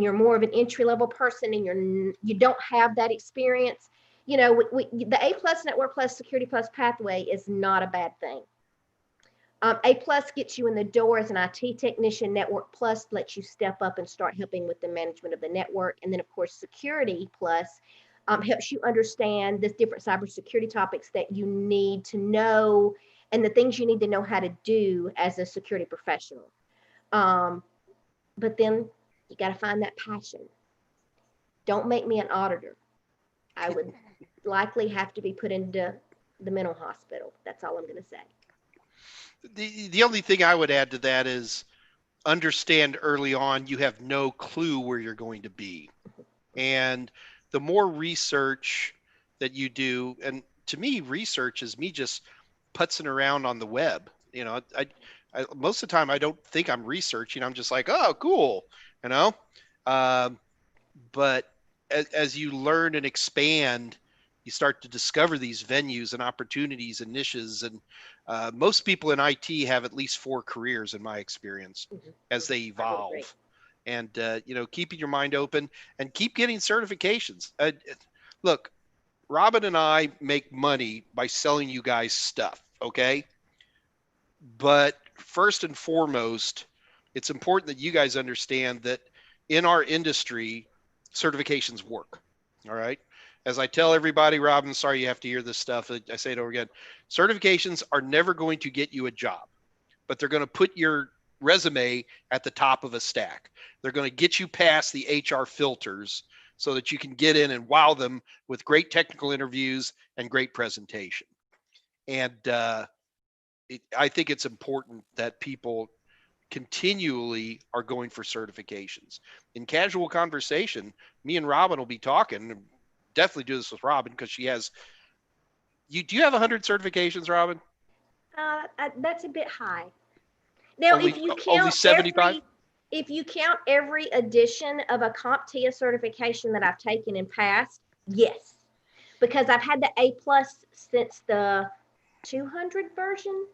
[SPEAKER 2] you're more of an entry-level person and you don't have that experience, the A+ Network Plus Security Plus pathway is not a bad thing. A+ gets you in the door as an IT technician. Network Plus lets you step up and start helping with the management of the network. And then, of course, Security Plus helps you understand the different cybersecurity topics that you need to know and the things you need to know how to do as a security professional. But then you got to find that passion. Don't make me an auditor. I would likely have to be put into the mental hospital. That's all I'm going to say.
[SPEAKER 1] The only thing I would add to that is understand early on you have no clue where you're going to be. And the more research that you do, and to me, research is me just putzing around on the web. I most of the time I don't think I'm researching. I'm just like, oh, cool, but as you learn and expand, you start to discover these venues and opportunities and niches. And most people in IT have at least 4 careers, in my experience, as they evolve. And, keeping your mind open and keep getting certifications. Look, Robin and I make money by selling you guys stuff, okay? But first and foremost, it's important that you guys understand that in our industry, certifications work, all right? As I tell everybody, Robin, sorry you have to hear this stuff. I say it over again. Certifications are never going to get you a job, but they're going to put your resume at the top of a stack. They're going to get you past the HR filters so that you can get in and wow them with great technical interviews and great presentation. And I think it's important that people continually are going for certifications. In casual conversation, me and Robin will be talking. Definitely do this with Robin because she has. Do you have 100 certifications, Robin?
[SPEAKER 2] That's a bit high. Now, if you count
[SPEAKER 1] only 75.
[SPEAKER 2] If you count every edition of a CompTIA certification that I've taken and passed, yes, because I've had the A+ since the 200 version.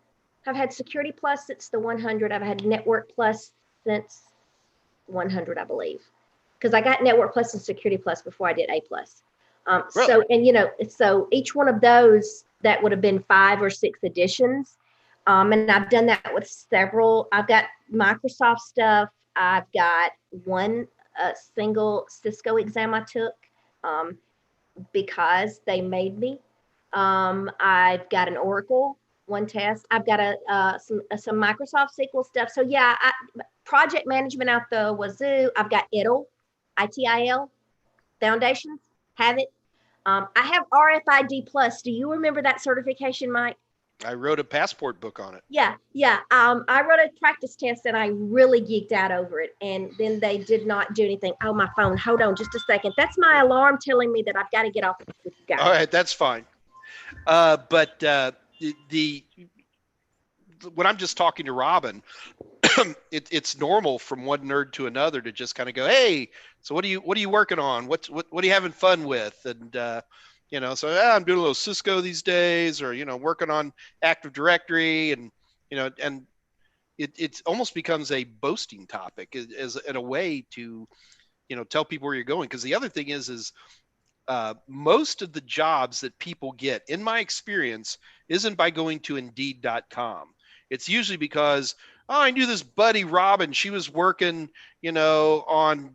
[SPEAKER 2] I've had Security Plus since the 100. I've had Network Plus since 100, I believe, because I got Network Plus and Security Plus before I did A+.
[SPEAKER 1] Really?
[SPEAKER 2] So each one of those, that would have been 5 or 6 editions. And I've done that with several. I've got Microsoft stuff. I've got one single Cisco exam I took because they made me. I've got an Oracle one test. I've got some Microsoft SQL stuff. So yeah, project management out the wazoo. I've got ITIL, foundations, have it. I have RFID plus. Do you remember that certification, Mike?
[SPEAKER 1] I wrote a passport book on it.
[SPEAKER 2] Yeah. I wrote a practice test and I really geeked out over it. And then they did not do anything. Oh, my phone. Hold on just a second. That's my alarm telling me that I've got to get off with you guys.
[SPEAKER 1] All right, that's fine. But when I'm just talking to Robin, it's normal from one nerd to another to just kind of go, hey, so what are you working on? What are you having fun with? And so I'm doing a little Cisco these days, or working on Active Directory, and and it almost becomes a boasting topic as in a way to tell people where you're going. Because the other thing is most of the jobs that people get, in my experience, isn't by going to Indeed.com. It's usually because, oh, I knew this buddy Robin. She was working, on,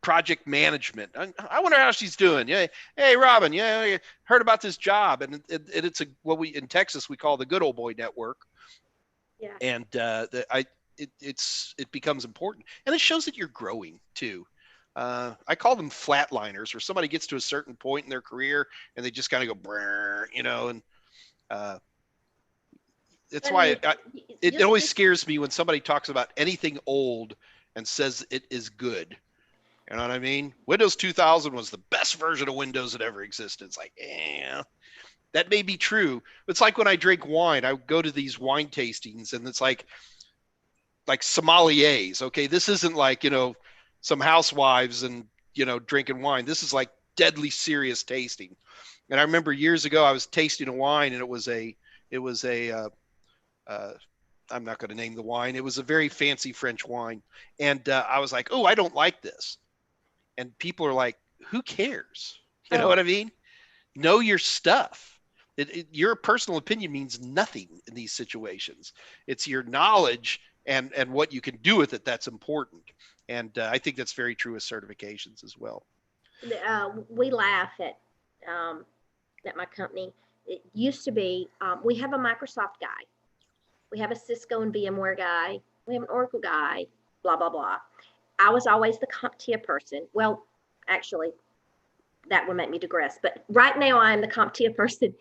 [SPEAKER 1] project management. I wonder how she's doing. Yeah, hey Robin, I heard about this job, and it's what we in Texas we call the good old boy network.
[SPEAKER 2] Yeah.
[SPEAKER 1] And it becomes important, and it shows that you're growing too. I call them flatliners, where somebody gets to a certain point in their career and they just kind of go, and that's why it always scares me when somebody talks about anything old and says it is good. You know what I mean? Windows 2000 was the best version of Windows that ever existed. It's like, that may be true. It's like when I drink wine, I go to these wine tastings, and it's like sommeliers. Okay, this isn't like some housewives and drinking wine. This is like deadly serious tasting. And I remember years ago I was tasting a wine, and it was a I'm not going to name the wine. It was a very fancy French wine, and I was like, oh, I don't like this. And people are like, who cares? You know what I mean? Know your stuff. Your personal opinion means nothing in these situations. It's your knowledge and what you can do with it that's important. And I think that's very true with certifications as well.
[SPEAKER 2] We laugh at my company. It used to be, we have a Microsoft guy. We have a Cisco and VMware guy. We have an Oracle guy, blah, blah, blah. I was always the CompTIA person. Well, actually, that would make me digress. But right now, I'm the CompTIA person.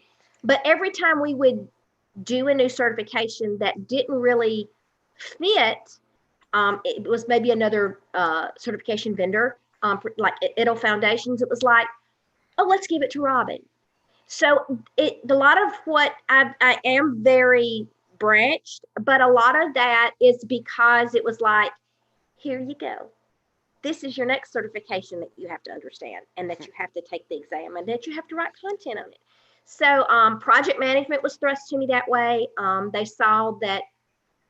[SPEAKER 2] But every time we would do a new certification that didn't really fit, it was maybe another certification vendor, like ITIL Foundations. It was like, oh, let's give it to Robin. So a lot of what I am very branched, but a lot of that is because it was like, here you go. This is your next certification that you have to understand, and that you have to take the exam, and that you have to write content on it. So project management was thrust to me that way. They saw that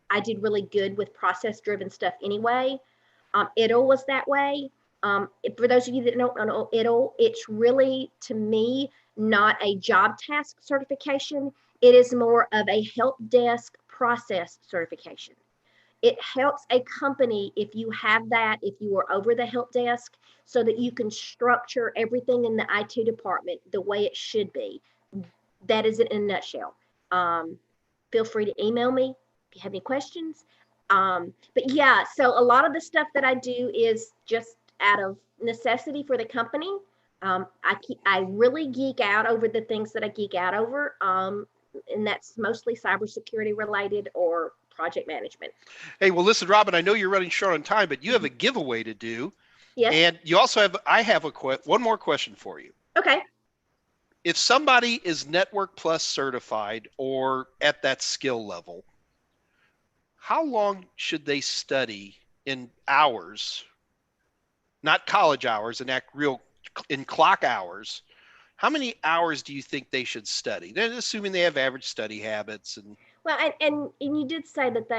[SPEAKER 2] I did really good with process-driven stuff anyway. ITIL was that way. For those of you that don't know ITIL, it's really, to me, not a job task certification. It is more of a help desk process certification. It helps a company, if you have that, if you are over the help desk, so that you can structure everything in the IT department the way it should be. That is it in a nutshell. Feel free to email me if you have any questions. But yeah, so a lot of the stuff that I do is just out of necessity for the company. I really geek out over the things that I geek out over, and that's mostly cybersecurity related or project management.
[SPEAKER 1] Hey, well, listen, Robin, I know you're running short on time, but you have a giveaway to do.
[SPEAKER 2] Yes.
[SPEAKER 1] And you also I have one more question for you.
[SPEAKER 2] Okay.
[SPEAKER 1] If somebody is Network Plus certified or at that skill level, how long should they study in hours, not college hours, in clock hours? How many hours do you think they should study? They're assuming they have average study habits.
[SPEAKER 2] Well, and you did say that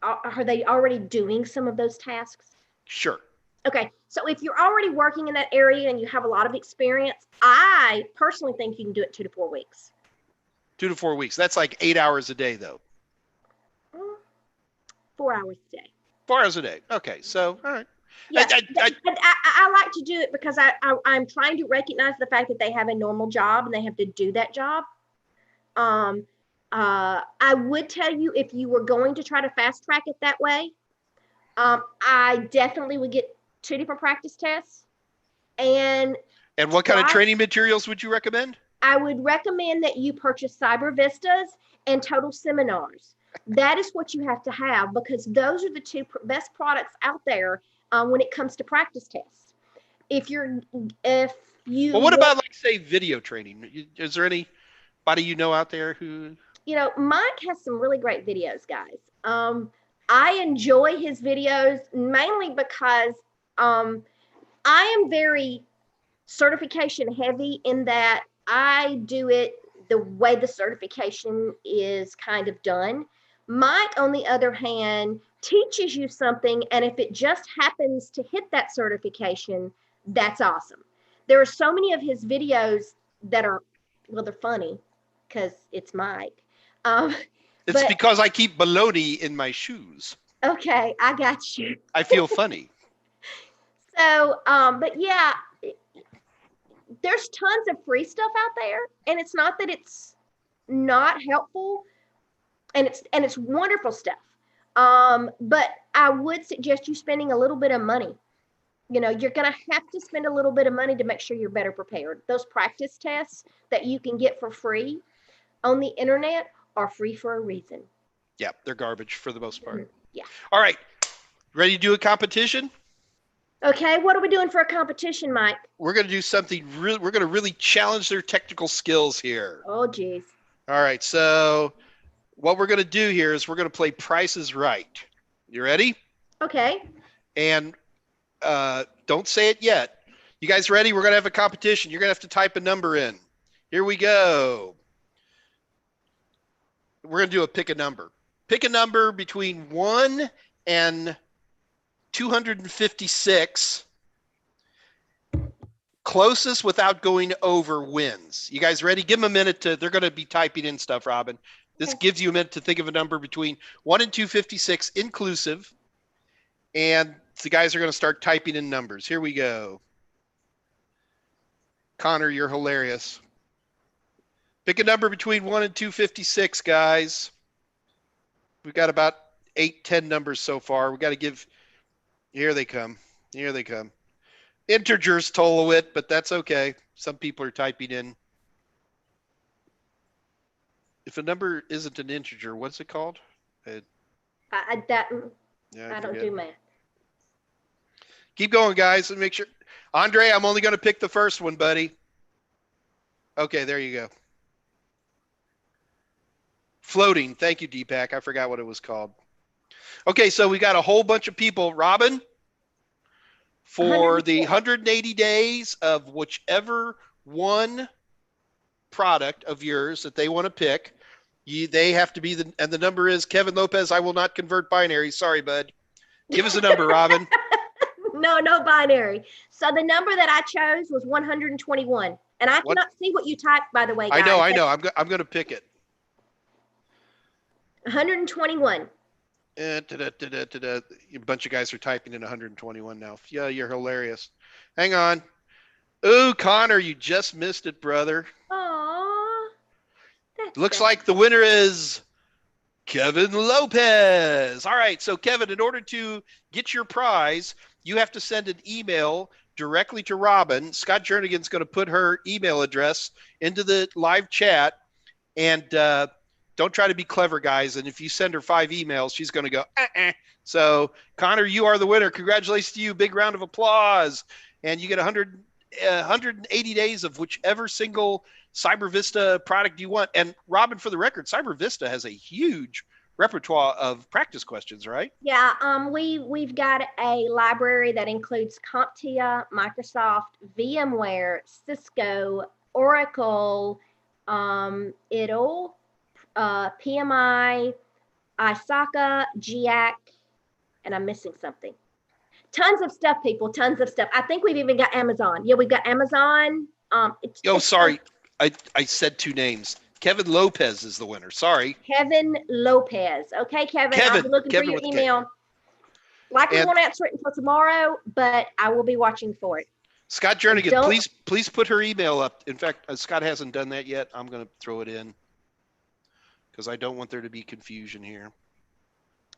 [SPEAKER 2] are they already doing some of those tasks?
[SPEAKER 1] Sure.
[SPEAKER 2] Okay, so if you're already working in that area and you have a lot of experience, I personally think you can do it 2 to 4 weeks.
[SPEAKER 1] 2 to 4 weeks. That's like 8 hours a day, though.
[SPEAKER 2] 4 hours a day.
[SPEAKER 1] 4 hours a day. Okay, so all right.
[SPEAKER 2] Yeah, I like to do it because I'm trying to recognize the fact that they have a normal job and they have to do that job. I would tell you if you were going to try to fast track it that way, I definitely would get 2 different practice tests. And
[SPEAKER 1] what kind of training materials would you recommend?
[SPEAKER 2] I would recommend that you purchase CyberVistas and Total Seminars. That is what you have to have, because those are the 2 best products out there when it comes to practice tests. If you
[SPEAKER 1] well, what about, like, say, video training? Is there anybody you know out there who?
[SPEAKER 2] Mike has some really great videos, guys. I enjoy his videos mainly because I am very certification heavy in that I do it the way the certification is kind of done. Mike, on the other hand, teaches you something, and if it just happens to hit that certification, that's awesome. There are so many of his videos that are, well, they're funny because it's Mike.
[SPEAKER 1] It's because I keep baloney in my shoes.
[SPEAKER 2] Okay, I got you.
[SPEAKER 1] I feel funny.
[SPEAKER 2] So, but yeah, there's tons of free stuff out there, and it's not that it's not helpful, and it's wonderful stuff. But I would suggest you spending a little bit of money. You're going to have to spend a little bit of money to make sure you're better prepared. Those practice tests that you can get for free on the internet are free for a reason.
[SPEAKER 1] Yeah, they're garbage for the most part.
[SPEAKER 2] Yeah.
[SPEAKER 1] All right. Ready to do a competition?
[SPEAKER 2] Okay, what are we doing for a competition, Mike?
[SPEAKER 1] We're going to do something we're going to really challenge their technical skills here.
[SPEAKER 2] Oh, geez.
[SPEAKER 1] All right, so what we're going to do here is we're going to play Price is Right. You ready?
[SPEAKER 2] Okay.
[SPEAKER 1] And don't say it yet. You guys ready? We're going to have a competition. You're going to have to type a number in. Here we go. We're going to do a pick a number. Pick a number between 1 and 256. Closest without going over wins. You guys ready? Give them a minute they're going to be typing in stuff, Robin. This gives you a minute to think of a number between 1 and 256 inclusive. And the guys are going to start typing in numbers. Here we go. Connor, you're hilarious. Pick a number between 1 and 256, guys. We've got about 8, 10 numbers so far. We got to give. Here they come. Here they come. Integers total it, but that's okay. Some people are typing in. If a number isn't an integer, what's it called?
[SPEAKER 2] I don't do math.
[SPEAKER 1] Keep going, guys, and make sure. Andre, I'm only going to pick the first one, buddy. Okay, there you go. Floating. Thank you, Deepak. I forgot what it was called. Okay, so we got a whole bunch of people. Robin, for the 180 days of whichever one product of yours that they want to pick, they have to be and the number is Kevin Lopez. I will not convert binary. Sorry, bud. Give us a number, Robin.
[SPEAKER 2] No binary. So the number that I chose was 121. And I cannot see what you typed, by the way, guys.
[SPEAKER 1] I know. I'm going to pick it.
[SPEAKER 2] 121.
[SPEAKER 1] A bunch of guys are typing in 121 now. Yeah, you're hilarious. Hang on. Ooh, Connor, you just missed it, brother.
[SPEAKER 2] Aww.
[SPEAKER 1] Looks like the winner is Kevin Lopez. All right, so Kevin, in order to get your prize, you have to send an email directly to Robin. Scott Jernigan's going to put her email address into the live chat, and don't try to be clever, guys. And if you send her 5 emails, she's going to go, So, Connor, you are the winner. Congratulations to you. Big round of applause. And you get 180 days of whichever single CyberVista product you want. And Robin, for the record, CyberVista has a huge repertoire of practice questions, right?
[SPEAKER 2] Yeah, we've got a library that includes CompTIA, Microsoft, VMware, Cisco, Oracle, ITIL, PMI, ISACA, GIAC, and I'm missing something. Tons of stuff, people. Tons of stuff. I think we've even got Amazon. Yeah, we've got Amazon.
[SPEAKER 1] Sorry. I said 2 names. Kevin Lopez is the winner. Sorry.
[SPEAKER 2] Kevin Lopez. Okay, Kevin. I'll be looking for your email. Likely won't answer it until tomorrow, but I will be watching for it.
[SPEAKER 1] Scott Jernigan, please put her email up. In fact, Scott hasn't done that yet. I'm going to throw it in. because I don't want there to be confusion here.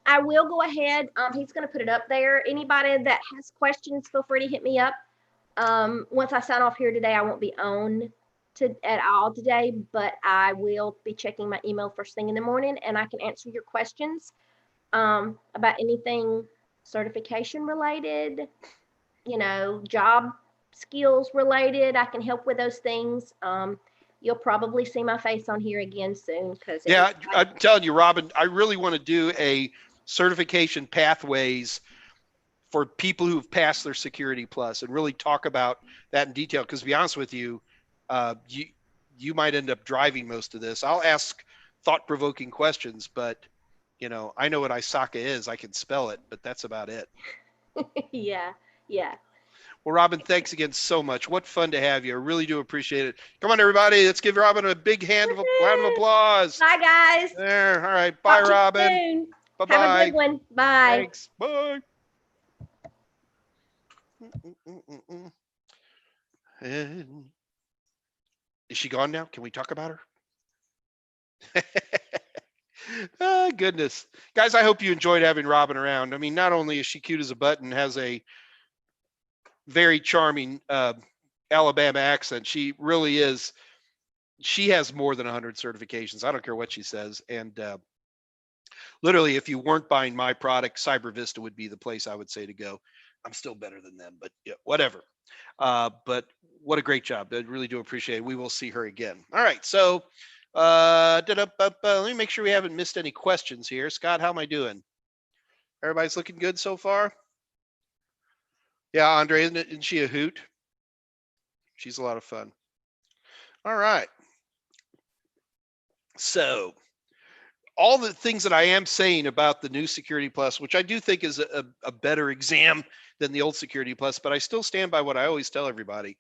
[SPEAKER 2] I will go ahead. He's going to put it up there. Anybody that has questions, feel free to hit me up. Once I sign off here today, I won't be on at all today, but I will be checking my email first thing in the morning, and I can answer your questions about anything certification related, job skills related. I can help with those things. You'll probably see my face on here again soon because
[SPEAKER 1] yeah, I'm telling you, Robin, I really want to do a certification pathways for people who've passed their Security Plus and really talk about that in detail. Because to be honest with you, you might end up driving most of this. I'll ask thought-provoking questions, but I know what ISACA is. I can spell it, but that's about it.
[SPEAKER 2] yeah.
[SPEAKER 1] Well, Robin, thanks again so much. What fun to have you. I really do appreciate it. Come on, everybody. Let's give Robin a big round of applause.
[SPEAKER 2] Bye, guys.
[SPEAKER 1] There. All right. Bye, Robin. Bye-bye.
[SPEAKER 2] Have a good one. Bye.
[SPEAKER 1] Thanks. Bye. And is she gone now? Can we talk about her? Oh, goodness. Guys, I hope you enjoyed having Robin around. I mean, not only is she cute as a button, has a very charming Alabama accent. She really is. She has more than 100 certifications. I don't care what she says. And literally, if you weren't buying my product, CyberVista would be the place I would say to go. I'm still better than them, but yeah, whatever. But what a great job. I really do appreciate it. We will see her again. All right. So let me make sure we haven't missed any questions here. Scott, how am I doing? Everybody's looking good so far? Yeah, Andre, isn't she a hoot? She's a lot of fun. All right. So all the things that I am saying about the new Security Plus, which I do think is a better exam than the old Security Plus, but I still stand by what I always tell everybody.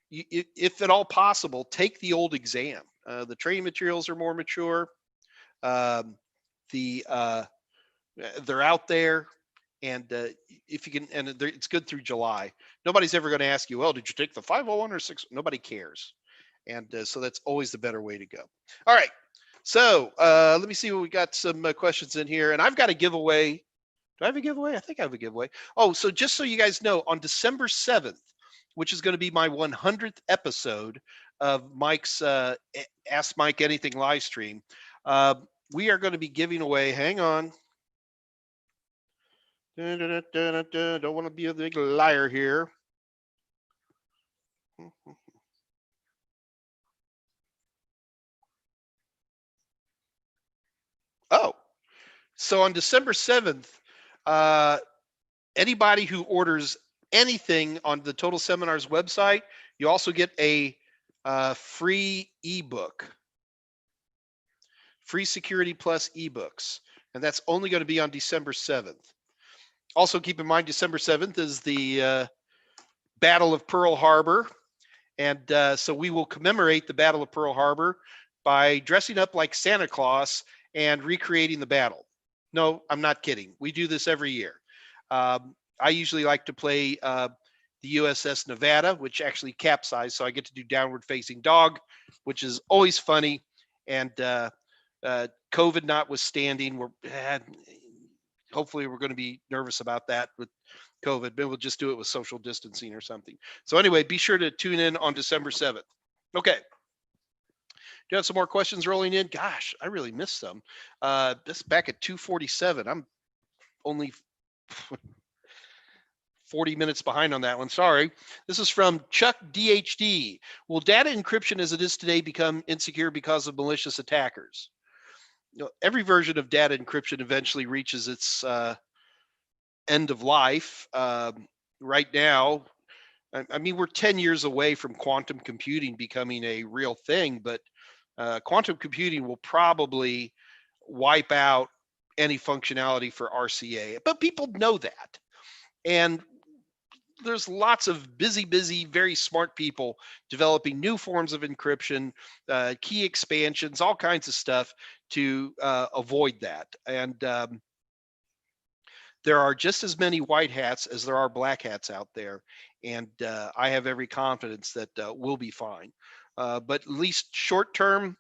[SPEAKER 1] If at all possible, take the old exam. The training materials are more mature. They're out there. And if you can, and it's good through July. Nobody's ever going to ask you, well, did you take the 501 or 6? Nobody cares. And so that's always the better way to go. All right. So let me see what we got some questions in here. And I've got a giveaway. Do I have a giveaway? I think I have a giveaway. Oh, so just so you guys know, on December 7th, which is going to be my 100th episode of Mike's Ask Mike Anything live stream, we are going to be giving away, hang on. Don't want to be a big liar here. Oh, so on December 7th, anybody who orders anything on the Total Seminars website, you also get a free ebook, free Security Plus ebooks, and that's only going to be on December 7th. Also, keep in mind, December 7th is the Battle of Pearl Harbor. And so we will commemorate the Battle of Pearl Harbor by dressing up like Santa Claus and recreating the battle. No, I'm not kidding. We do this every year. I usually like to play the USS Nevada, which actually capsized. So I get to do downward facing dog, which is always funny. And COVID notwithstanding, hopefully we're going to be nervous about that with COVID, but we'll just do it with social distancing or something. So anyway, be sure to tune in on December 7th. Okay. Do you have some more questions rolling in? Gosh, I really missed some. This back at 2:47. I'm only 40 minutes behind on that one. Sorry. This is from Chuck DHD. Will data encryption as it is today become insecure because of malicious attackers? Every version of data encryption eventually reaches its end of life. Right now, I mean, we're 10 years away from quantum computing becoming a real thing, but quantum computing will probably wipe out any functionality for RCA. But people know that. And there's lots of busy, very smart people developing new forms of encryption, key expansions, all kinds of stuff to avoid that. And there are just as many white hats as there are black hats out there. And I have every confidence that we'll be fine. But at least short term,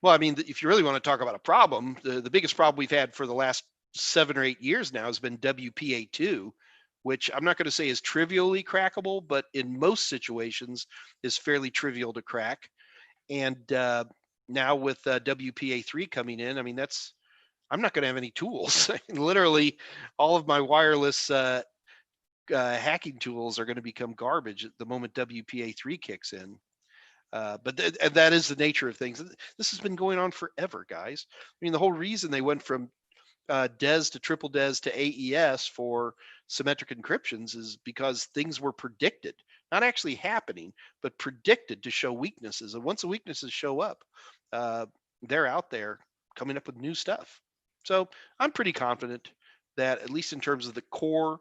[SPEAKER 1] Well, I mean, if you really want to talk about a problem, the biggest problem we've had for the last 7 or 8 years now has been WPA2, which I'm not going to say is trivially crackable, but in most situations is fairly trivial to crack. And now with WPA3 coming in, I mean, I'm not going to have any tools. Literally, all of my wireless hacking tools are going to become garbage at the moment WPA3 kicks in. But that is the nature of things. This has been going on forever, guys. I mean, the whole reason they went from DES to triple DES to AES for symmetric encryptions is because things were predicted, not actually happening, but predicted to show weaknesses. And once the weaknesses show up, they're out there coming up with new stuff. So I'm pretty confident that at least in terms of the core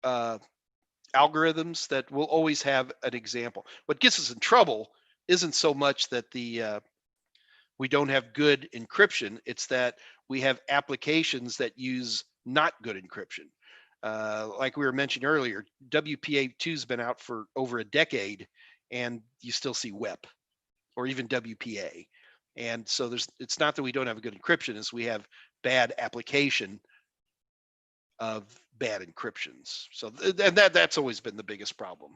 [SPEAKER 1] algorithms, that we'll always have an example. What gets us in trouble isn't so much that we don't have good encryption. It's that we have applications that use not good encryption. Like we were mentioning earlier, WPA2 has been out for over a decade, and you still see WEP or even WPA. And so it's not that we don't have a good encryption, it's we have bad application of bad encryptions. So and that's always been the biggest problem.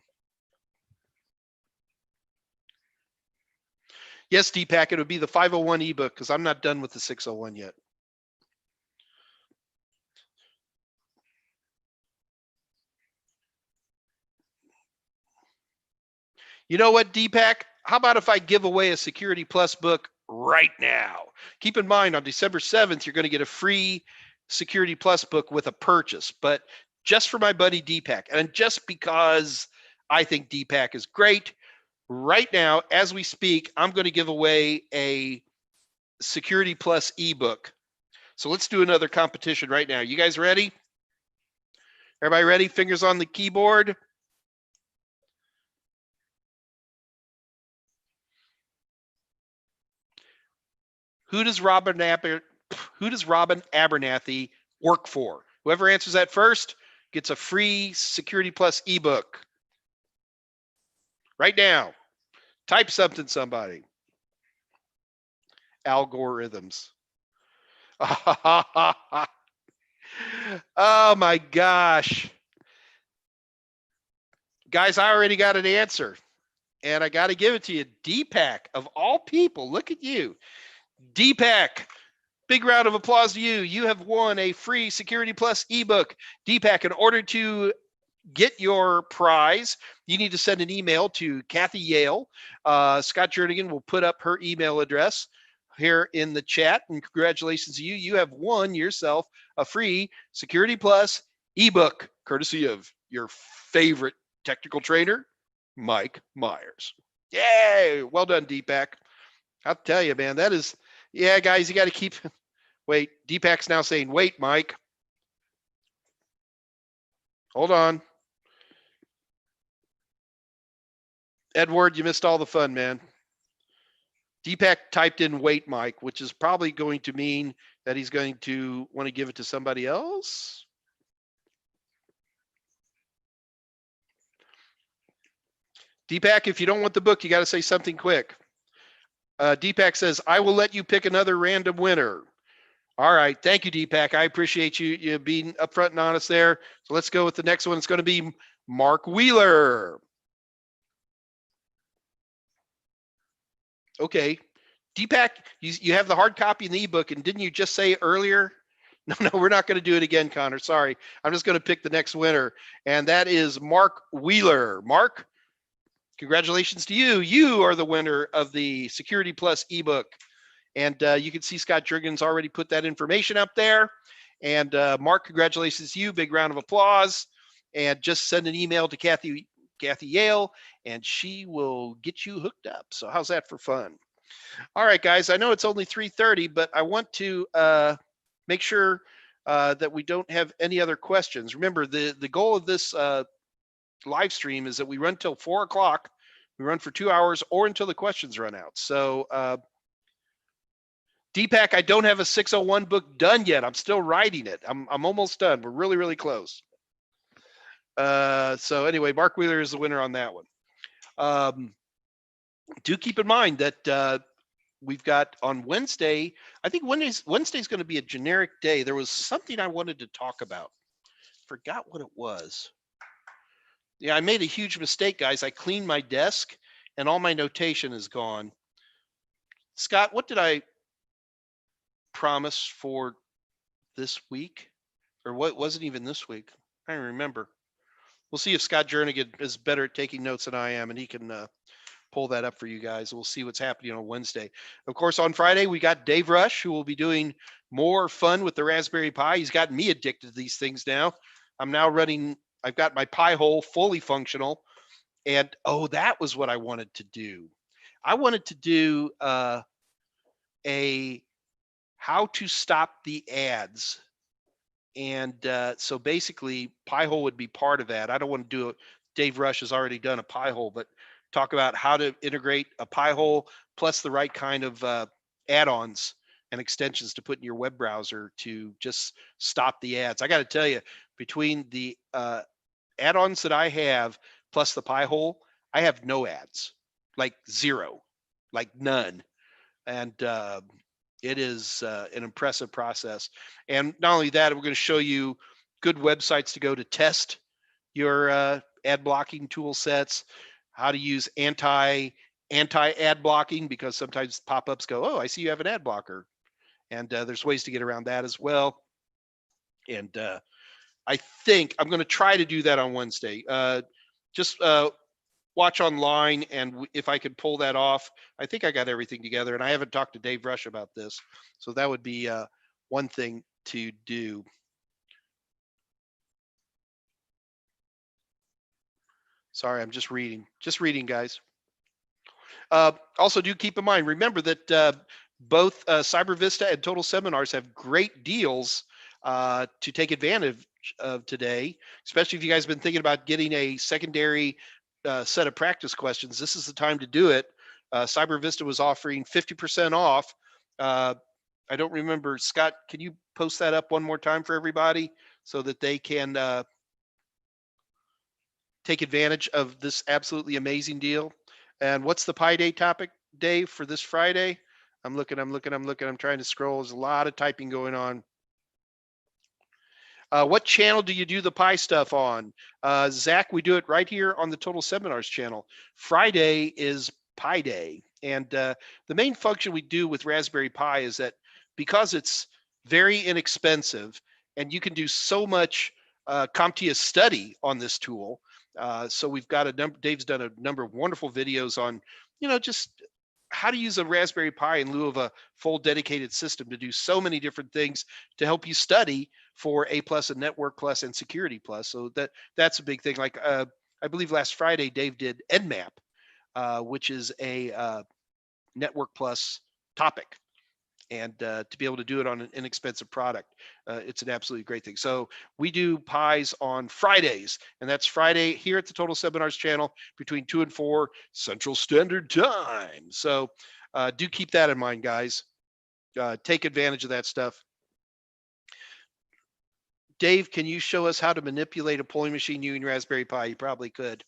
[SPEAKER 1] Yes, Deepak, it would be the 501 ebook because I'm not done with the 601 yet. You know what, Deepak? How about if I give away a Security Plus book right now? Keep in mind, on December 7th, you're going to get a free Security Plus book with a purchase, but just for my buddy Deepak, and just because I think Deepak is great, right now, as we speak, I'm going to give away a Security Plus ebook. So let's do another competition right now. You guys ready? Everybody ready? Fingers on the keyboard. Who does Robin Abernathy work for? Whoever answers that first gets a free Security Plus ebook. Right now. Type something, somebody. Algorithms. Oh my gosh. Guys, I already got an answer. And I got to give it to you. Deepak, of all people, look at you. Deepak, big round of applause to you. You have won a free Security Plus ebook. Deepak, in order to get your prize, you need to send an email to Kathy Yale. Scott Jernigan will put up her email address here in the chat. And congratulations to you. You have won yourself a free Security Plus ebook, courtesy of your favorite technical trainer, Mike Meyers. Yay! Well done, Deepak. I'll tell you, man, that is, yeah, guys, you got to keep, wait, Deepak's now saying, wait, Mike. Hold on. Edward, you missed all the fun, man. Deepak typed in wait, Mike, which is probably going to mean that he's going to want to give it to somebody else. Deepak, if you don't want the book, you got to say something quick. Deepak says, I will let you pick another random winner. All right. Thank you, Deepak. I appreciate you being upfront and honest there. So let's go with the next one. It's going to be Mark Wheeler. Okay. Deepak, you have the hard copy in the ebook, and didn't you just say earlier? No, we're not going to do it again, Connor. Sorry. I'm just going to pick the next winner, and that is Mark Wheeler. Mark, congratulations to you. You are the winner of the Security Plus ebook. And you can see Scott Jernigan's already put that information up there. And Mark, congratulations to you. Big round of applause. And just send an email to Kathy Yale, and she will get you hooked up. So how's that for fun? All right, guys, I know it's only 3:30, but I want to make sure that we don't have any other questions. Remember, the goal of this live stream is that we run till 4 o'clock. We run for 2 hours or until the questions run out. So Deepak, I don't have a 601 book done yet. I'm still writing it. I'm almost done. We're really, really close. So anyway, Mark Wheeler is the winner on that one. Do keep in mind that we've got on Wednesday, I think Wednesday's going to be a generic day. There was something I wanted to talk about. Forgot what it was. Yeah, I made a huge mistake, guys. I cleaned my desk and all my notation is gone. Scott, what did I promise for this week? Or what wasn't even this week? I don't remember. We'll see if Scott Jernigan is better at taking notes than I am, and he can pull that up for you guys. We'll see what's happening on Wednesday. Of course, on Friday, we got Dave Rush, who will be doing more fun with the Raspberry Pi. He's gotten me addicted to these things now. I'm now running, I've got my Pi hole fully functional. And oh, that was what I wanted to do. I wanted to do a how to stop the ads. And so basically, Pi-hole would be part of that. I don't want to do it. Dave Rush has already done a Pi-hole, but talk about how to integrate a Pi-hole plus the right kind of add-ons and extensions to put in your web browser to just stop the ads. I got to tell you, between the add-ons that I have plus the Pi-hole, I have no ads, like zero, like none. And it is an impressive process. And not only that, we're going to show you good websites to go to test your ad blocking tool sets, how to use anti-ad blocking, because sometimes pop-ups go, oh, I see you have an ad blocker. And there's ways to get around that as well. And I think I'm going to try to do that on Wednesday. Just watch online, and if I could pull that off, I think I got everything together. And I haven't talked to Dave Rush about this, so that would be one thing to do. Sorry, I'm just reading, guys. Also, do keep in mind, remember that both CyberVista and Total Seminars have great deals to take advantage of today, especially if you guys have been thinking about getting a secondary set of practice questions. This is the time to do it. CyberVista was offering 50% off. I don't remember, Scott, can you post that up one more time for everybody so that they can take advantage of this absolutely amazing deal? And what's the Pi Day topic, Dave, for this Friday? I'm looking, I'm trying to scroll. There's a lot of typing going on. What channel do you do the Pi stuff on? Zach, we do it right here on the Total Seminars channel. Friday is Pi Day. And the main function we do with Raspberry Pi is that because it's very inexpensive and you can do so much CompTIA study on this tool. So we've got a number, Dave's done a number of wonderful videos on, just how to use a Raspberry Pi in lieu of a full dedicated system to do so many different things to help you study for A+ and Network Plus and Security Plus. So that's a big thing. Like I believe last Friday, Dave did Nmap, which is a Network Plus topic. And to be able to do it on an inexpensive product, it's an absolutely great thing. So we do Pis on Fridays, and that's Friday here at the Total Seminars channel between 2 and 4 Central Standard Time. So do keep that in mind, guys. Take advantage of that stuff. Dave, can you show us how to manipulate a polling machine using Raspberry Pi? You probably could.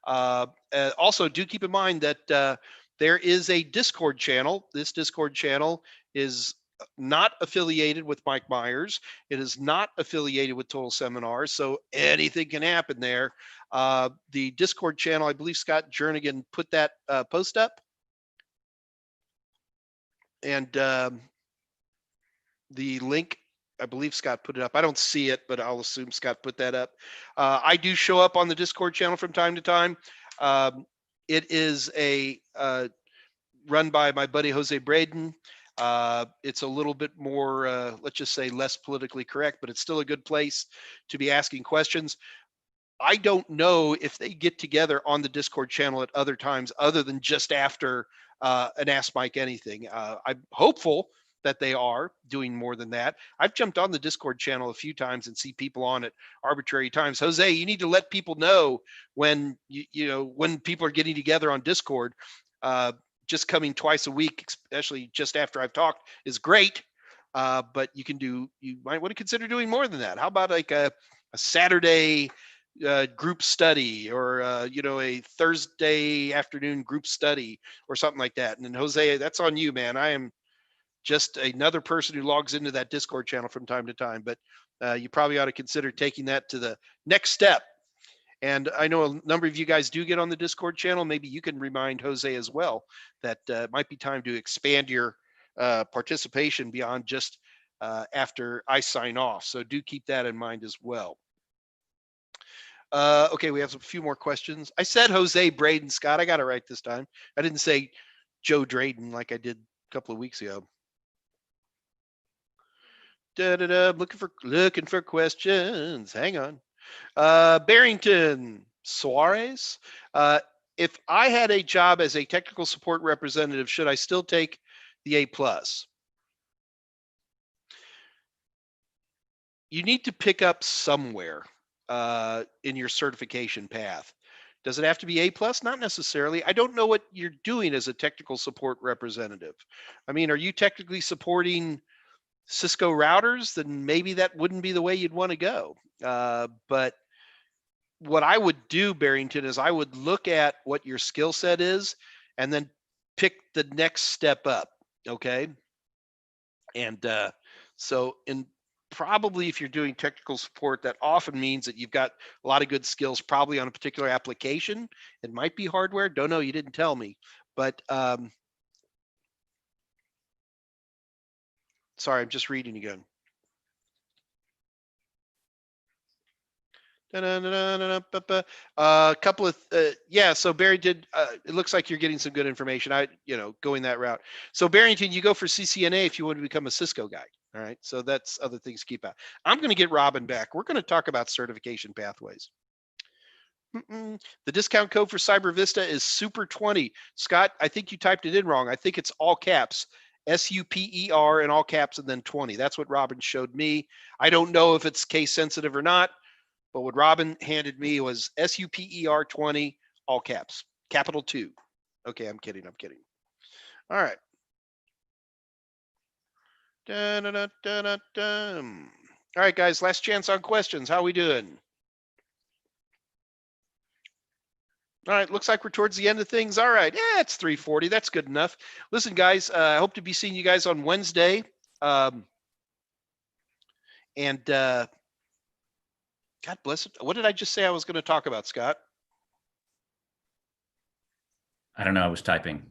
[SPEAKER 1] Also, do keep in mind that there is a Discord channel. This Discord channel is not affiliated with Mike Meyers. It is not affiliated with Total Seminars, so anything can happen there. The Discord channel, I believe Scott Jernigan put that post up. And the link, I believe Scott put it up. I don't see it, but I'll assume Scott put that up. I do show up on the Discord channel from time to time. It is a run by my buddy Jose Braden. It's a little bit more, let's just say, less politically correct, but it's still a good place to be asking questions. I don't know if they get together on the Discord channel at other times other than just after an Ask Mike Anything. I'm hopeful that they are doing more than that. I've jumped on the Discord channel a few times and see people on at arbitrary times. Jose, you need to let people know when when people are getting together on Discord. Just coming twice a week, especially just after I've talked, is great. But you might want to consider doing more than that. How about like a Saturday group study, or a Thursday afternoon group study or something like that. And then Jose, that's on you, man. I am just another person who logs into that Discord channel from time to time, but you probably ought to consider taking that to the next step. And I know a number of you guys do get on the Discord channel. Maybe you can remind Jose as well that it might be time to expand your participation beyond just after I sign off. So do keep that in mind as well. Okay, we have a few more questions. I said Jose Braden Scott. I got it right this time. I didn't say Joe Drayden like I did a couple of weeks ago. Looking for questions. Hang on. Barrington Suarez. If I had a job as a technical support representative, should I still take the A+? You need to pick up somewhere in your certification path. Does it have to be A+? Not necessarily. I don't know what you're doing as a technical support representative. I mean, are you technically supporting Cisco routers? Then maybe that wouldn't be the way you'd want to go. But what I would do, Barrington, is I would look at what your skill set is and then pick the next step up. Okay. And so probably if you're doing technical support, that often means that you've got a lot of good skills, probably on a particular application. It might be hardware. Don't know. You didn't tell me. But sorry, I'm just reading again. A couple of yeah. So Barrington, it looks like you're getting some good information. Going that route. So Barrington, you go for CCNA if you want to become a Cisco guy. All right. So that's other things to keep out. I'm going to get Robin back. We're going to talk about certification pathways. The discount code for CyberVista is Super20. Scott, I think you typed it in wrong. I think it's all caps. SUPER in all caps and then 20. That's what Robin showed me. I don't know if it's case sensitive or not, but what Robin handed me was SUPER 20, all caps, capital 2. Okay, I'm kidding. All right. All right, guys, last chance on questions. How we doing? All right, looks like we're towards the end of things. All right, yeah, it's 3:40. That's good enough. Listen, guys, I hope to be seeing you guys on Wednesday. And God bless it. What did I just say I was going to talk about, Scott?
[SPEAKER 3] I don't know. I was typing.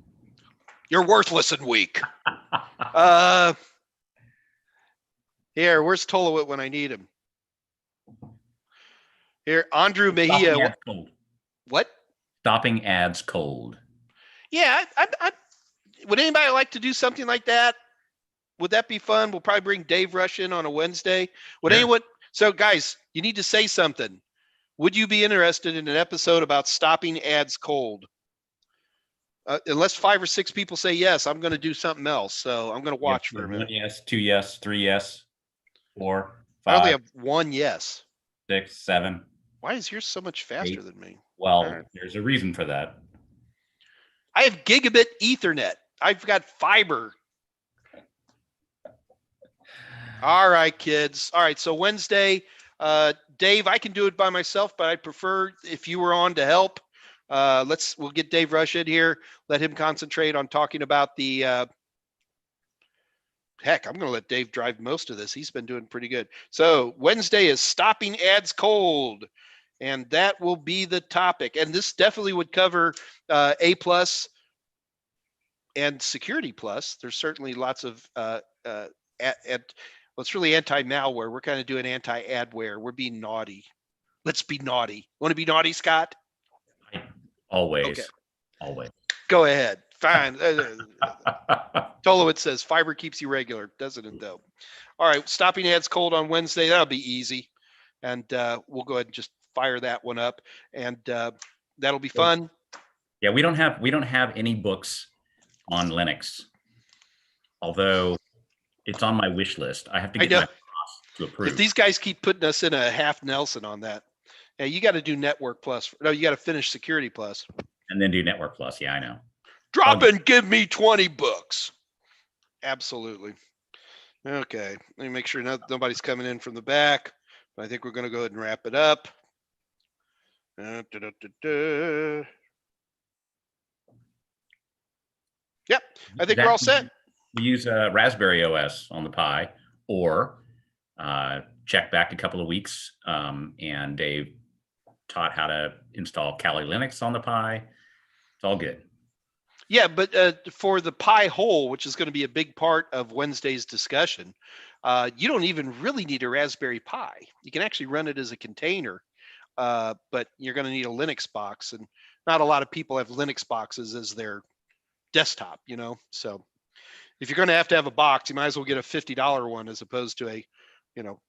[SPEAKER 1] You're worthless and weak. Here, where's Tolowit when I need him? Here, Andrew Mejia. What?
[SPEAKER 3] Stopping ads cold.
[SPEAKER 1] Yeah, would anybody like to do something like that? Would that be fun? We'll probably bring Dave Rush in on a Wednesday. Would anyone? So, guys, you need to say something. Would you be interested in an episode about stopping ads cold? Unless 5 or 6 people say yes, I'm going to do something else. So I'm going to watch for a minute.
[SPEAKER 3] 1 yes, 2 yes, 3 yes, 4, 5.
[SPEAKER 1] I only have 1 yes.
[SPEAKER 3] 6, 7.
[SPEAKER 1] Why is yours so much faster than me?
[SPEAKER 3] Well, there's a reason for that.
[SPEAKER 1] I have gigabit Ethernet. I've got fiber. All right, kids. All right, so Wednesday, Dave, I can do it by myself, but I'd prefer if you were on to help. We'll get Dave Rush in here. Let him concentrate on talking about the. Heck, I'm going to let Dave drive most of this. He's been doing pretty good. So Wednesday is stopping ads cold, and that will be the topic. And this definitely would cover A+ and Security Plus. There's certainly lots of it's really anti-malware. We're kind of doing anti-adware. We're being naughty. Let's be naughty. Want to be naughty, Scott?
[SPEAKER 3] Always.
[SPEAKER 1] Okay.
[SPEAKER 3] Always.
[SPEAKER 1] Go ahead. Fine. Tolowitz says fiber keeps you regular, doesn't it though? All right, stopping ads cold on Wednesday. That'll be easy, and we'll go ahead and just fire that one up, and that'll be fun.
[SPEAKER 3] Yeah, we don't have any books on Linux, although it's on my wish list. I have to get my boss to approve.
[SPEAKER 1] If these guys keep putting us in a half Nelson on that, yeah, you got to do Network Plus. No, you got to finish Security Plus.
[SPEAKER 3] And then do Network Plus. Yeah, I know.
[SPEAKER 1] Drop and give me 20 books. Absolutely. Okay. Let me make sure nobody's coming in from the back. But I think we're going to go ahead and wrap it up. Yep, I think we're all set.
[SPEAKER 3] We use Raspberry OS on the Pi, or check back a couple of weeks, and Dave taught how to install Kali Linux on the Pi. It's all good.
[SPEAKER 1] Yeah, but for the Pi hole, which is going to be a big part of Wednesday's discussion, you don't even really need a Raspberry Pi. You can actually run it as a container, but you're going to need a Linux box, and not a lot of people have Linux boxes as their desktop, you know. So if you're going to have a box, you might as well get a $50 one as opposed to a, you know,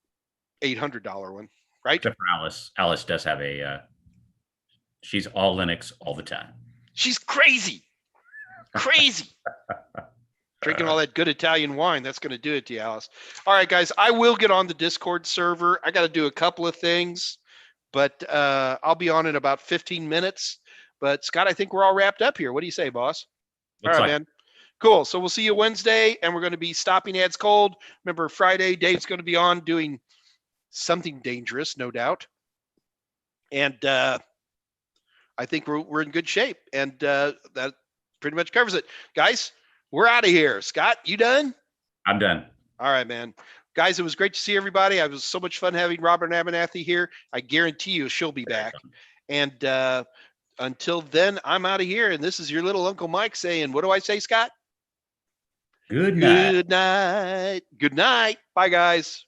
[SPEAKER 1] $800 one, right?
[SPEAKER 3] Except for Alice. Alice does have a. She's all Linux all the time.
[SPEAKER 1] She's crazy. Crazy. Drinking all that good Italian wine, that's going to do it to you, Alice. All right, guys, I will get on the Discord server. I got to do a couple of things, but I'll be on in about 15 minutes. But Scott, I think we're all wrapped up here. What do you say, boss?
[SPEAKER 3] Looks
[SPEAKER 1] all right,
[SPEAKER 3] like
[SPEAKER 1] man. Cool. So we'll see you Wednesday, and we're going to be stopping ads cold. Remember, Friday, Dave's going to be on doing something dangerous, no doubt. And I think we're in good shape. And that pretty much covers it. Guys, we're out of here. Scott, you done?
[SPEAKER 3] I'm done.
[SPEAKER 1] All right, man. Guys, it was great to see everybody. It was so much fun having Robin Abernathy here. I guarantee you she'll be back. And until then, I'm out of here. And this is your little Uncle Mike saying, what do I say, Scott?
[SPEAKER 3] Good night.
[SPEAKER 1] Good night. Good night. Bye, guys.